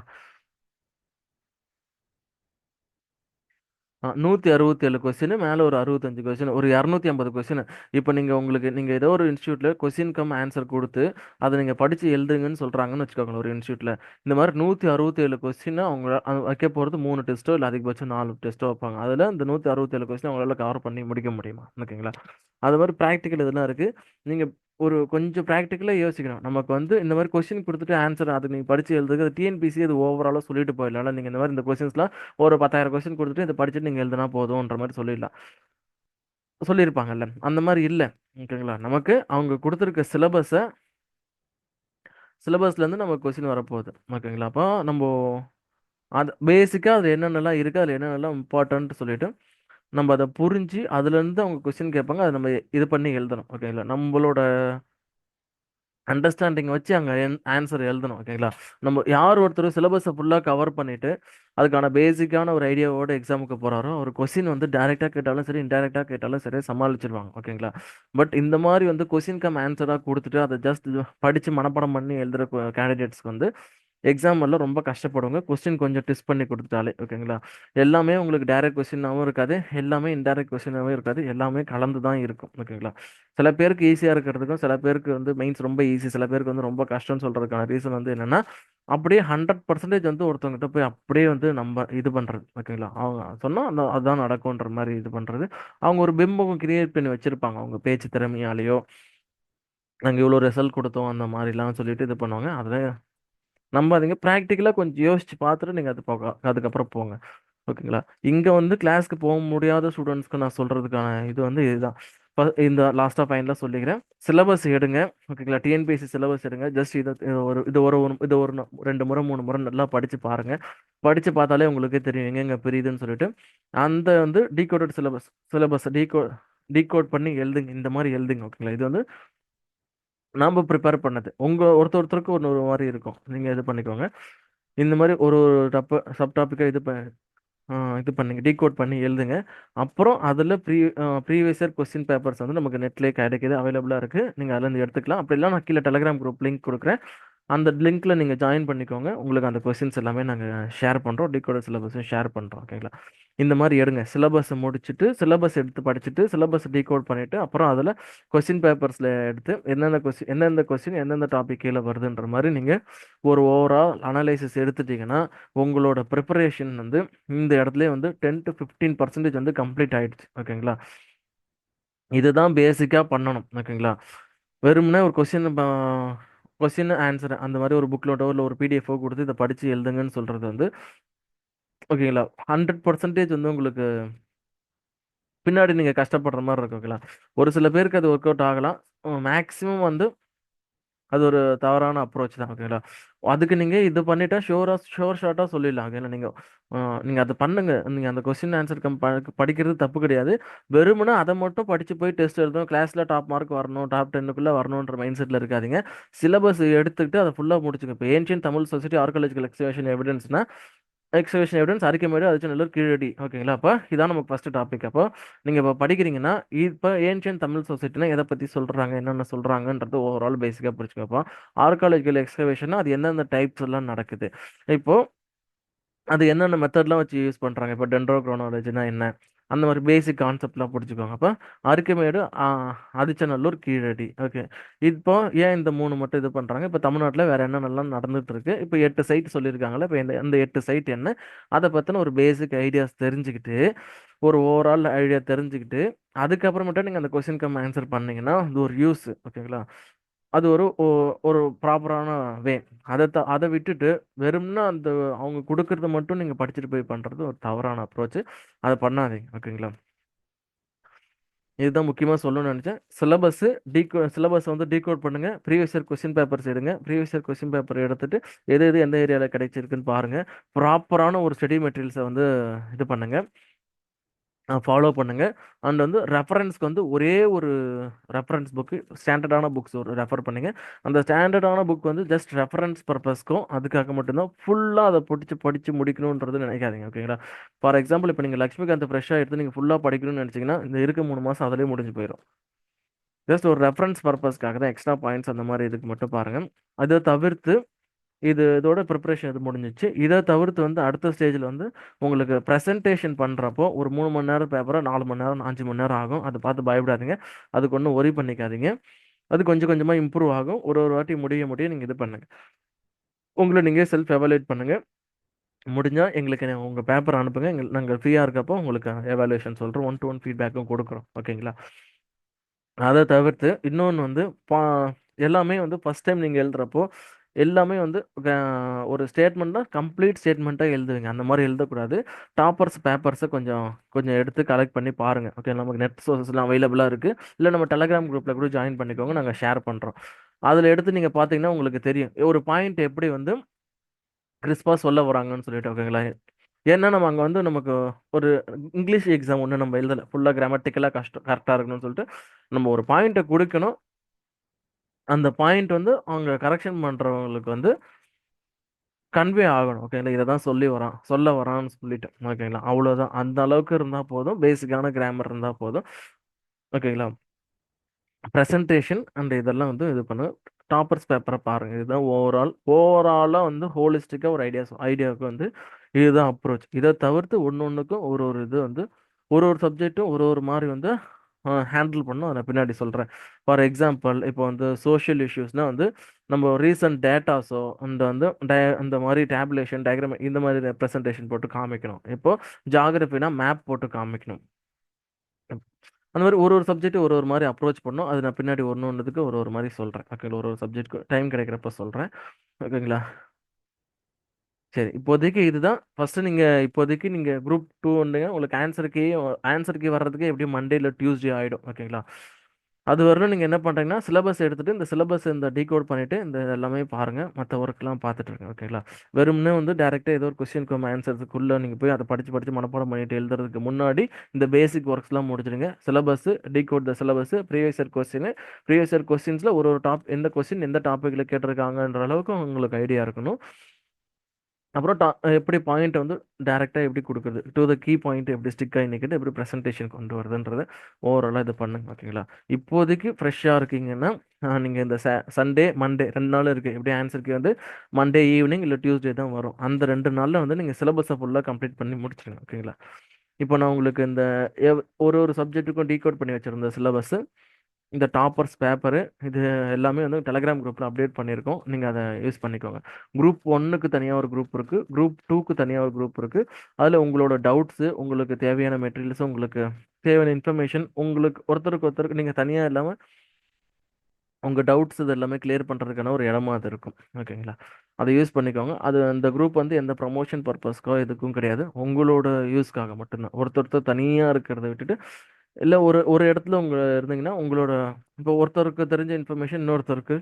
167 கொஸ்டின் மேல ஒரு 65 கொஸ்டின் ஒரு 250 கொஸ்டின். இப்போ நீங்க ஏதோ ஒரு இன்ஸ்டியூட்ல கொஸ்டின் கம் ஆன்சர் கொடுத்து அதை நீங்க படிச்சு எழுதுங்கன்னு சொல்றாங்கன்னு வச்சுக்கோங்க ஒரு இன்ஸ்டியூட்ல. இந்த மாதிரி 167 கொஸ்டின் அவங்க வைக்க போறது 3 டெஸ்ட்டோ இல்லை அதிகபட்சம் 4 டெஸ்ட்டோ வைப்பாங்க. அதுல இந்த 167 கொஸ்டின் அவங்களால கவர் பண்ணி முடிக்க முடியுமா? ஓகேங்களா? அது மாதிரி ப்ராக்டிக்கல் இதெல்லாம் இருக்கு. நீங்க ஒரு கொஞ்சம் ப்ராக்டிக்கலாக யோசிக்கணும். நமக்கு வந்து இந்த மாதிரி கொஸ்டின் கொடுத்துட்டு ஆன்சர் அது நீங்கள் படிச்சு எழுதுக்கு அது டிஎன்பிசி அது ஓவராலாக சொல்லிட்டு போயிடலாம். நீங்கள் இந்த மாதிரி இந்த கொஸ்டின்ஸ்லாம் ஒரு 10,000 கொஸ்டின் கொடுத்துட்டு இதை படிச்சுட்டு நீங்கள் எழுதுனா போதும்ன்ற மாதிரி சொல்லிடலாம். சொல்லியிருப்பாங்கல்ல, அந்த மாதிரி இல்லை. ஓகேங்களா? நமக்கு அவங்க கொடுத்துருக்க சிலபஸ்லேருந்து நமக்கு கொஸ்டின் வரப்போகுது. ஓகேங்களா? அப்போ நம்ம அது பேசிக்காக அது என்னென்னலாம் இருக்குது, அதில் என்னென்னலாம் இம்பார்ட்டன்ட் சொல்லிட்டு நம்ம அதை புரிஞ்சு அதுலேருந்து அவங்க கொஸ்டின் கேட்பாங்க. அதை நம்ம இது பண்ணி எழுதணும். ஓகேங்களா? நம்மளோட அண்டர்ஸ்டாண்டிங் வச்சு அங்கே ஆன்சர் எழுதணும். ஓகேங்களா? நம்ம யார் ஒருத்தர் சிலபஸை ஃபுல்லாக கவர் பண்ணிட்டு அதுக்கான பேசிக்கான ஒரு ஐடியாவோட எக்ஸாமுக்கு போறாரோ ஒரு கொஸ்டின் வந்து டைரெக்டாக கேட்டாலும் சரி இன்டைரக்டாக கேட்டாலும் சரி சமாளிச்சிருவாங்க. ஓகேங்களா? பட் இந்த மாதிரி வந்து கொஸ்டின் கம் ஆன்சராக கொடுத்துட்டு அதை ஜஸ்ட் படித்து மனப்பாடம் பண்ணி எழுதுகிற கேண்டிடேட்ஸ்க்கு வந்து எக்ஸாம் எல்லாம் ரொம்ப கஷ்டப்படுவாங்க. கொஸ்டின் கொஞ்சம் டெஸ்ட் பண்ணி கொடுத்துட்டாலே. ஓகேங்களா? எல்லாமே உங்களுக்கு டைரக்ட் கொஸ்டினாகவும் இருக்காது, எல்லாமே இன்டைரக்ட் கொஸ்டினாகவும் இருக்காது, எல்லாமே கலந்து தான் இருக்கும். ஓகேங்களா? சில பேருக்கு ஈஸியாக இருக்கிறதுக்கும் சில பேருக்கு வந்து மெயின்ஸ் ரொம்ப ஈஸி, சில பேருக்கு வந்து ரொம்ப கஷ்டம்னு சொல்றதுக்கான ரீசன் வந்து என்னன்னா அப்படியே 100% வந்து ஒருத்தவங்ககிட்ட போய் அப்படியே வந்து நம்ம இது பண்றது. ஓகேங்களா? அவங்க சொன்னா அந்த அதான் நடக்கும்ன்ற மாதிரி இது பண்றது. அவங்க ஒரு பிம்பம் கிரியேட் பண்ணி வச்சிருப்பாங்க அவங்க பேச்சு திறமையாலேயோ நாங்க இவ்வளோ ரிசல்ட் கொடுத்தோம் அந்த மாதிரிலாம் சொல்லிட்டு இது பண்ணுவாங்க. அதில் நம்பாதீங்க. ப்ராக்டிக்கலாக கொஞ்சம் யோசிச்சு பார்த்துட்டு நீங்கள் அது போக அதுக்கப்புறம் போங்க. ஓகேங்களா? இங்கே வந்து கிளாஸ்க்கு போக முடியாத ஸ்டூடெண்ட்ஸ்க்கு நான் சொல்கிறதுக்கான இது வந்து இதுதான். இந்த லாஸ்ட்டாக ஃபைனலாக சொல்லிக்கிறேன். சிலபஸ் எடுங்க. ஓகேங்களா? டிஎன்பிஎஸ்சி சிலபஸ் எடுங்க. ஜஸ்ட் இது ஒரு 2 முறை 3 முறை நல்லா படித்து பாருங்கள். படித்து பார்த்தாலே உங்களுக்கே தெரியும் எங்கெங்கே புரியுதுன்னு சொல்லிட்டு. அந்த வந்து டீகோடட் சிலபஸ் டீகோட் பண்ணி எழுதுங்க. இந்த மாதிரி எழுதுங்க. ஓகேங்களா? இது வந்து நாம ப்ரிப்பேர் பண்ணது. ஒருத்தருக்கு ஒரு மாதிரி இருக்கும். நீங்க இது பண்ணிக்கோங்க. இந்த மாதிரி ஒரு ஒரு சப் டாபிக்கா இது பண்ணுங்க. டீகோட் பண்ணி எழுதுங்க. அப்புறம் அதில் ப்ரீவியஸ் இயர் கொஸ்டின் பேப்பர்ஸ் வந்து நமக்கு நெட்லேயே கிடைக்குது, அவைலபிளாக இருக்குது. நீங்கள் அதுலேருந்து எடுத்துக்கலாம். அப்படி இல்லை நான் கீழே டெலிகிராம் குரூப் லிங்க் கொடுக்குறேன். அந்த லிங்க்ல நீங்கள் ஜாயின் பண்ணிக்கோங்க. உங்களுக்கு அந்த கொஸ்டின்ஸ் எல்லாமே நாங்கள் ஷேர் பண்ணுறோம். டிகோடர் சிலபஸும் ஷேர் பண்ணுறோம். ஓகேங்களா? இந்த மாதிரி எடுங்க. சிலபஸ் முடிச்சுட்டு சிலபஸ் எடுத்து படிச்சுட்டு சிலபஸ் டீகோட் பண்ணிவிட்டு அப்புறம் அதில் கொஸ்டின் பேப்பர்ஸில் எடுத்து எந்தெந்த கொஸ்டின் எந்தெந்த டாபிக் கீழே வருதுன்ற மாதிரி நீங்கள் ஒரு ஓவரால் அனலைசிஸ் எடுத்துட்டீங்கன்னா உங்களோட ப்ரிப்பரேஷன் வந்து இந்த இடத்துல வந்து 10 to 15% வந்து கம்ப்ளீட் ஆயிடுச்சு. ஓகேங்களா? இதுதான் பேசிக்காக பண்ணணும். ஓகேங்களா? வெறும்னே ஒரு கொஸ்டின் ஆன்சர் அந்த மாதிரி ஒரு புக்லோட்டோ இல்லை ஒரு பிடிஎஃபோ கொடுத்து இதை படித்து எழுதுங்கன்னு சொல்கிறது வந்து ஓகேங்களா 100% வந்து உங்களுக்கு பின்னாடி நீங்கள் கஷ்டப்படுற மாதிரி இருக்கும். ஓகேங்களா? ஒரு சில பேருக்கு அது ஒர்க் அவுட் ஆகலாம். மேக்ஸிமம் வந்து அது ஒரு தவறான அப்ரோச் தான். ஓகேங்களா? அதுக்கு நீங்கள் இது பண்ணிட்டா ஷோர் ஷார்ட்டாக சொல்லிடலாம். ஓகேங்களா? நீங்கள் அதை பண்ணுங்க. நீங்கள் அந்த கொஸ்டின் ஆன்சர் படிக்கிறது தப்பு கிடையாது. வெறுமனே அதை மட்டும் படித்து போய் டெஸ்ட் எழுதணும், கிளாஸில் டாப் மார்க் வரணும், டாப் 10க்குள்ளே வரணுன்ற மைண்ட் செட்டில் இருக்காதீங்க. சிலபஸ் எடுத்துக்கிட்டு அதை ஃபுல்லாக முடிச்சுங்க. இப்போ ancient Tamil society archaeological excavation evidence Arikamedu Adichanallur Keezhadi. ஓகேங்களா? அப்போ இதான் நமக்கு ஃபர்ஸ்ட் டாபிக். அப்போ நீங்கள் இப்போ படிக்கிறீங்கன்னா இப்போ ஏன்ஷியன் தமிழ் சொசைட்டினா எதை பற்றி சொல்கிறாங்க, என்னென்ன சொல்கிறாங்கன்றது ஓவரால் பேசிக்காக புரிச்சுக்கப்போ ஆர்காலஜிக்கல் எக்ஸ்கவேஷன் அது எந்தெந்த டைப்ஸ் எல்லாம் நடக்குது, இப்போ அது என்னென்ன மெத்தட்லாம் வச்சு யூஸ் பண்ணுறாங்க, இப்போ டென்ட்ரோக்ரோனாலஜினா என்ன, அந்த மாதிரி பேசிக் கான்செப்ட்லாம் பிடிச்சிக்கோங்க. அப்போ அரிக்கமேடு ஆதிச்சநல்லூர் கீழடி. ஓகே. இப்போ ஏன் இந்த 3 மட்டும் இது பண்ணுறாங்க, இப்போ தமிழ்நாட்டில் வேறு என்னென்னலாம் நடந்துட்டு இருக்கு, இப்போ 8 சைட் சொல்லியிருக்காங்களே, இப்போ இந்த 8 சைட் என்ன, அதை பற்றின ஒரு பேசிக் ஐடியாஸ் தெரிஞ்சுக்கிட்டு ஒரு ஓவரால் ஐடியா தெரிஞ்சுக்கிட்டு அதுக்கப்புறமேட்டா நீங்கள் அந்த கொஸ்டின் கம் ஆன்சர் பண்ணீங்கன்னா அது ஒரு யூஸ். ஓகேங்களா? அது ஒரு ப்ராப்பரான வே. அதை விட்டுட்டு வெறும்னா அந்த அவங்க கொடுக்கறத மட்டும் நீங்கள் படிச்சுட்டு போய் பண்ணுறது ஒரு தவறான அப்ரோச். அதை பண்ணாதீங்க. ஓகேங்களா? இதுதான் முக்கியமாக சொல்லணும்னு நினச்சேன். சிலபஸ் வந்து டீகோட் பண்ணுங்க. ப்ரீவியஸ் இயர் கொஸ்டின் பேப்பர்ஸ் எடுங்க. ப்ரீவியஸ் இயர் கொஸ்டின் பேப்பர் எடுத்துட்டு எது எது எந்த ஏரியாவில் கிடைச்சிருக்குன்னு பாருங்க. ப்ராப்பரான ஒரு ஸ்டடி மெட்டீரியல்ஸை வந்து இது பண்ணுங்க. ஃபாலோ பண்ணுங்க. அண்ட் வந்து ரெஃபரன்ஸ்க்கு வந்து ஒரே ஒரு ரெஃபரன்ஸ் புக்கு, ஸ்டாண்டர்டான புக்ஸ் ஒரு ரெஃபர் பண்ணுங்க. அந்த ஸ்டாண்டர்டான புக் வந்து ஜஸ்ட் ரெஃபரன்ஸ் பர்பஸ்க்கும் அதுக்காக மட்டும்தான். ஃபுல்லாக அதை படிச்சு முடிக்கணுன்றது நினைக்காதீங்க. ஓகேங்களா? ஃபார் எக்ஸாம்பிள் இப்போ நீங்கள் லக்ஷ்மிகாந்த் ஃப்ரெஷ்ஷாக எடுத்து நீங்கள் ஃபுல்லாக படிக்கணும்னு நினச்சிங்கன்னா இந்த இருக்க 3 மாதம் அதிலே முடிஞ்சு போயிடும். ஜஸ்ட் ஒரு ரெஃபரன்ஸ் பர்பஸ்க்காக தான் எக்ஸ்ட்ரா பாயிண்ட்ஸ் அந்த மாதிரி இதுக்கு மட்டும் பாருங்க. அதை தவிர்த்து இதோட ப்ரிப்பரேஷன் இது முடிஞ்சிச்சு. இதை தவிர்த்து வந்து அடுத்த ஸ்டேஜில் வந்து உங்களுக்கு ப்ரெசன்டேஷன் பண்ணுறப்போ ஒரு 3 மணி நேரம் பேப்பரை 4 மணி நேரம் 5 மணி நேரம் ஆகும். அதை பார்த்து பயப்படாதீங்க. அதுக்கு ஒன்றும் ஒரி பண்ணிக்காதீங்க. அது கொஞ்சம் கொஞ்சமாக இம்ப்ரூவ் ஆகும். ஒரு ஒரு வாட்டி முடிய நீங்கள் இது பண்ணுங்க. உங்களை நீங்கள் செல்ஃப் எவாலுவேட் பண்ணுங்க. முடிஞ்சால் எங்களுக்கு உங்கள் பேப்பர் அனுப்புங்க. நாங்கள் ஃப்ரீயாக இருக்கப்போ உங்களுக்கு எவாலுவேஷன் சொல்கிறோம். 1-to-1 ஃபீட்பேக்கும் கொடுக்குறோம். ஓகேங்களா? அதை தவிர்த்து இன்னொன்று வந்து எல்லாமே வந்து ஃபஸ்ட் டைம் நீங்கள் எழுதுறப்போ எல்லாமே வந்து ஒரு ஸ்டேட்மெண்ட்னா கம்ப்ளீட் ஸ்டேட்மெண்ட்டாக எழுதுவீங்க. அந்த மாதிரி எழுதக்கூடாது. டாப்பர்ஸ் பேப்பர்ஸை கொஞ்சம் கொஞ்சம் எடுத்து கலெக்ட் பண்ணி பாருங்கள். ஓகே, நமக்கு நெட் சோர்ஸஸ்லாம் அவைலபிளாக இருக்குது. இல்லை நம்ம டெலகிராம் குரூப்பில் கூட ஜாயின் பண்ணிக்கோங்க. நாங்கள் ஷேர் பண்ணுறோம். அதில் எடுத்து நீங்கள் பார்த்தீங்கன்னா உங்களுக்கு தெரியும் ஒரு பாயிண்ட் எப்படி வந்து கிறிஸ்பாக சொல்ல வராங்கன்னு சொல்லிட்டு. ஓகேங்களா? ஏன்னா நம்ம அங்கே வந்து நமக்கு ஒரு இங்கிலீஷ் எக்ஸாம் ஒன்று நம்ம எழுதலை. ஃபுல்லாக கிராமட்டிக்கலாக கரெக்டாக இருக்கணும்னு சொல்லிட்டு நம்ம ஒரு பாயிண்ட்டை கொடுக்கணும். அந்த பாயிண்ட் வந்து அவங்க கரெக்ஷன் பண்ணுறவங்களுக்கு வந்து கன்வே ஆகணும். ஓகேங்களா? இதை தான் சொல்ல வரான்னு சொல்லிட்டு. ஓகேங்களா? அவ்வளோதான். அந்த அளவுக்கு இருந்தால் போதும். பேசிக்கான கிராமர் இருந்தால் போதும். ஓகேங்களா? ப்ரெசன்டேஷன் அண்ட் இதெல்லாம் வந்து இது பண்ணு. டாப்பர்ஸ் பேப்பரை பாருங்கள். இதுதான் ஓவராலாக வந்து ஹோலிஸ்டிக்காக ஒரு ஐடியாவுக்கு வந்து இதுதான் அப்ரோச். இதை தவிர்த்து ஒன்று ஒன்றுக்கும் ஒரு ஒரு இது வந்து ஒரு ஒரு சப்ஜெக்ட்டும் ஒரு ஒரு மாதிரி வந்து ஹேண்டில் பண்ணும். அதை நான் பின்னாடி சொல்கிறேன். ஃபார் எக்ஸாம்பிள் இப்போ வந்து சோஷியல் இஷ்யூஸ்னால் வந்து நம்ம ரீசன்ட் டேட்டாஸோ அந்த வந்து அந்த மாதிரி டேபுலேஷன் டயக்ராம் இந்த மாதிரி ப்ரெசன்டேஷன் போட்டு காமிக்கணும். இப்போ ஜாகிரபினா மேப் போட்டு காமிக்கணும். அந்த மாதிரி ஒரு ஒரு சப்ஜெக்ட் ஒரு ஒரு மாதிரி அப்ரோச் பண்ணணும். அது நான் பின்னாடி ஒன்று ஒன்றுத்துக்கு ஒரு ஒரு மாதிரி சொல்கிறேன். ஓகேங்களா? ஒரு ஒரு சப்ஜெக்ட்க்கு டைம் கிடைக்கிறப்ப சொல்கிறேன். ஓகேங்களா? சரி, இப்போதைக்கு இதுதான் ஃபர்ஸ்ட். இப்போதைக்கு குரூப் 2 வந்துங்க. உங்களுக்கு ஆன்சர் கீ வர்றதுக்கு எப்படியும் மண்டே இல்லை டியூஸ்டே ஆகிடும். ஓகேங்களா? அது வரலும் நீங்கள் என்ன பண்ணுறீங்கன்னா சிலபஸ் எடுத்துகிட்டு இந்த சிலபஸ் இந்த டீகோட் பண்ணிவிட்டு இந்த எல்லாமே பாருங்கள். மற்ற ஒர்க்லாம் பார்த்துட்டு இருக்கேன். ஓகேங்களா? வெறும்னே வந்து டேரெக்டாக ஏதோ ஒரு கொஸ்டின் ஆன்சர்ஸுக்குள்ளே நீங்கள் போய் அதை படித்து மனப்பாடம் பண்ணிட்டு எழுதுறதுக்கு முன்னாடி இந்த பேசிக் ஒர்க்ஸ்லாம் முடிச்சிடுங்க. Syllabus, decode the syllabus, previous year கொஸ்டின்ஸில் ஒரு ஒரு எந்த கொஸ்டின் எந்த டாப்பிக்கில் கேட்டிருக்காங்கன்ற அளவுக்கு உங்களுக்கு ஐடியா இருக்கணும். அப்புறம் எப்படி பாயிண்ட் வந்து டேரெக்டாக எப்படி கொடுக்குறது, டு த கீ பாயிண்ட் எப்படி ஸ்டிக் ஆகி நிற்கிட்டு எப்படி ப்ரெசன்டேஷன் கொண்டு வருதுன்றதை ஓவராலாக இது பண்ணுங்க. ஓகேங்களா? இப்போதைக்கு ஃப்ரெஷ்ஷாக இருக்கீங்கன்னா நீங்கள் இந்த சண்டே மண்டே 2 நாள் இருக்குது. எப்படி ஆன்சருக்கு வந்து மண்டே ஈவினிங் இல்லை டியூஸ்டே தான் வரும். அந்த 2 நாளில் வந்து நீங்கள் சிலபஸை ஃபுல்லாக கம்ப்ளீட் பண்ணி முடிச்சிடுங்க. ஓகேங்களா? இப்போ நான் உங்களுக்கு இந்த ஒரு ஒரு சப்ஜெக்ட்டுக்கும் டீகோட் பண்ணி வச்சுருந்த சிலபஸ், இந்த டாப்பர்ஸ் பேப்பரு, இது எல்லாமே வந்து டெலகிராம் குரூப்பில் அப்டேட் பண்ணியிருக்கோம். நீங்கள் அதை யூஸ் பண்ணிக்கோங்க. குரூப் 1க்கு தனியாக ஒரு குரூப் இருக்குது. குரூப் 2க்கு தனியாக ஒரு குரூப் இருக்குது. அதில் உங்களோட டவுட்ஸு, உங்களுக்கு தேவையான மெட்டீரியல்ஸு, உங்களுக்கு தேவையான இன்ஃபர்மேஷன், உங்களுக்கு ஒருத்தருக்கு நீங்கள் தனியாக இல்லாமல் உங்கள் டவுட்ஸ் இது எல்லாமே கிளியர் பண்ணுறதுக்கான ஒரு இடமா அது இருக்கும். ஓகேங்களா? அதை யூஸ் பண்ணிக்கோங்க. அந்த குரூப் வந்து எந்த ப்ரமோஷன் பர்பஸ்க்கோ எதுக்கும் கிடையாது. உங்களோட யூஸ்க்காக மட்டும்தான். ஒருத்தர் தனியாக இருக்கிறத விட்டுட்டு இல்லை ஒரு ஒரு இடத்துல இருந்தீங்கன்னா உங்களோட இப்போ ஒருத்தருக்கு தெரிஞ்ச இன்ஃபர்மேஷன் இன்னொருத்தருக்கு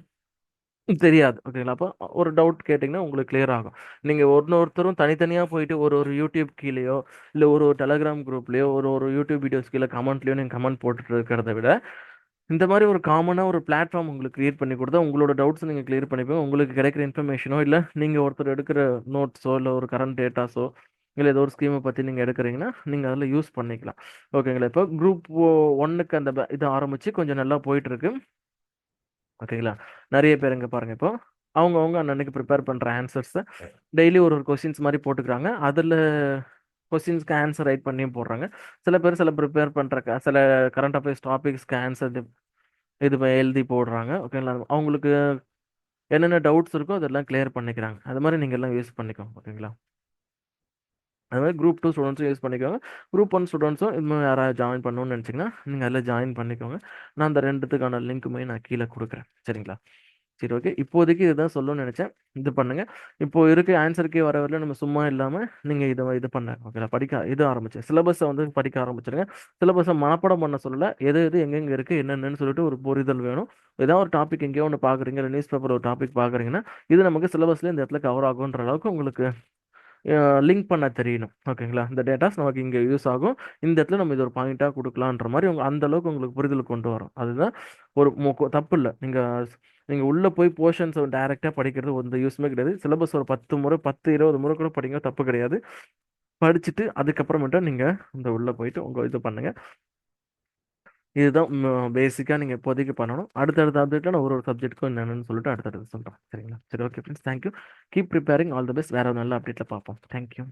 தெரியாது. ஓகேங்களா? அப்போ ஒரு டவுட் கேட்டிங்கன்னா உங்களுக்கு கிளியர் ஆகும். நீங்கள் ஒருத்தரும் தனித்தனியாக போயிட்டு ஒரு ஒரு யூடியூப் கீழேயோ இல்லை ஒரு ஒரு டெலகிராம் குரூப்லேயோ ஒரு ஒரு யூடியூப் வீடியோஸ் கீழே கமெண்ட்லேயோ நீங்கள் கமெண்ட் போட்டுட்டு இருக்கிறத விட இந்த மாதிரி ஒரு காமனாக ஒரு பிளாட்ஃபார்ம் உங்களுக்கு கிரியேட் பண்ணி கொடுத்தா உங்களோட டவுட்ஸ் நீங்கள் கிளியர் பண்ணிப்போங்க. உங்களுக்கு கிடைக்கிற இன்ஃபர்மேஷனோ இல்லை நீங்கள் ஒருத்தர் எடுக்கிற நோட்ஸோ இல்லை ஒரு கரண்ட் டேட்டாஸோ இல்லை ஏதோ ஒரு ஸ்கீமை பற்றி நீங்கள் எடுக்கிறீங்கன்னா நீங்கள் அதில் யூஸ் பண்ணிக்கலாம். ஓகேங்களா? இப்போ குரூப் 1க்கு அந்த இது ஆரம்பித்து கொஞ்சம் நல்லா போயிட்டுருக்கு. ஓகேங்களா? நிறைய பேர் இங்கே பாருங்கள். இப்போ அவங்க அன்னன்னைக்கு ப்ரிப்பேர் பண்ணுற ஆன்சர்ஸை டெய்லி ஒரு ஒரு கொஸ்டின்ஸ் மாதிரி போட்டுக்கிறாங்க. அதில் கொஸ்டின்ஸ்க்கு ஆன்சர் ரைட் பண்ணியும் போடுறாங்க. சில ப்ரிப்பேர் பண்ணுற சில கரண்ட் அஃபேர்ஸ் டாபிக்ஸ்க்கு ஆன்சர் இது எழுதி போடுறாங்க. ஓகேங்களா? அவங்களுக்கு என்னென்ன டவுட்ஸ் இருக்கோ அதெல்லாம் கிளியர் பண்ணிக்கிறாங்க. அது மாதிரி நீங்கள் எல்லாம் யூஸ் பண்ணிக்கோங்க. ஓகேங்களா? அது மாதிரி குரூப் 2 ஸ்டூடெண்ட்ஸும் யூஸ் பண்ணிக்கோங்க. குரூப் 1 ஸ்டூடெண்ட்ஸும் இன்னும் யாராவது ஜாயின் பண்ணணும்னு நினச்சிங்கன்னா நீங்கள் அதில் ஜாயின் பண்ணிக்கோங்க. நான் அந்த 2த்துக்கான லிங்க்குமே நான் கீழே கொடுக்குறேன். சரிங்களா? சரி, ஓகே. இப்போதைக்கு இதுதான் சொல்லணும்னு நினச்சேன். இது பண்ணுங்கள். இப்போ இருக்க ஆன்சருக்கே வரல நம்ம சும்மா இல்லாமல் நீங்கள் இது பண்ண ஓகேங்களா? ஆரம்பிச்சு சிலபஸை வந்து படிக்க ஆரம்பிச்சிருங்க. சிலபஸை மனப்பாடம் பண்ண சொல்லலை. எது எது எங்கெங்கே இருக்குது என்னென்னு சொல்லிட்டு ஒரு புரிதல் வேணும். ஏதாவது ஒரு டாபிக் எங்கேயோ ஒன்று பார்க்குறீங்க, இல்லை நியூஸ் பேப்பர் ஒரு டாபிக் பார்க்குறீங்கன்னா இது நமக்கு சிலபஸில் இந்த இடத்துல கவர் ஆகுன்ற அளவுக்கு உங்களுக்கு லிங்க் பண்ண தெரியணும். ஓகேங்களா? இந்த டேட்டாஸ் நமக்கு இங்கே யூஸ் ஆகும். இந்த இடத்துல நம்ம இது ஒரு பாயிண்ட்டாக கொடுக்கலான்ற மாதிரி அந்த அளவுக்கு உங்களுக்கு புரிதல் கொண்டு வரும். அதுதான் ஒரு தப்பு இல்லை. நீங்கள் உள்ளே போய் போர்ஷன்ஸை டைரெக்டாக படிக்கிறது எந்த யூஸ்மே கிடையாது. சிலபஸ் ஒரு 10 முறை 10 20 முறை கூட படிங்க, தப்பு கிடையாது. படிச்சுட்டு அதுக்கப்புறமேட்டா நீங்கள் இந்த உள்ளே போயிட்டு உங்கள் இது பண்ணுங்கள். இதுதான் பேசிக்காக நீங்கள் இப்போதைக்கு பண்ணணும். அடுத்தடுத்த அப்டேட்டில் நான் ஒரு சப்ஜெக்ட்டுக்கும் என்னென்னு சொல்லிட்டு அடுத்தடுத்து சொல்கிறேன். சரிங்களா? சரி, okay friends, thank you. Keep preparing. All the best. வேறு ஒரு நல்ல அப்டேட்டில் பார்ப்போம். தேங்க்யூ.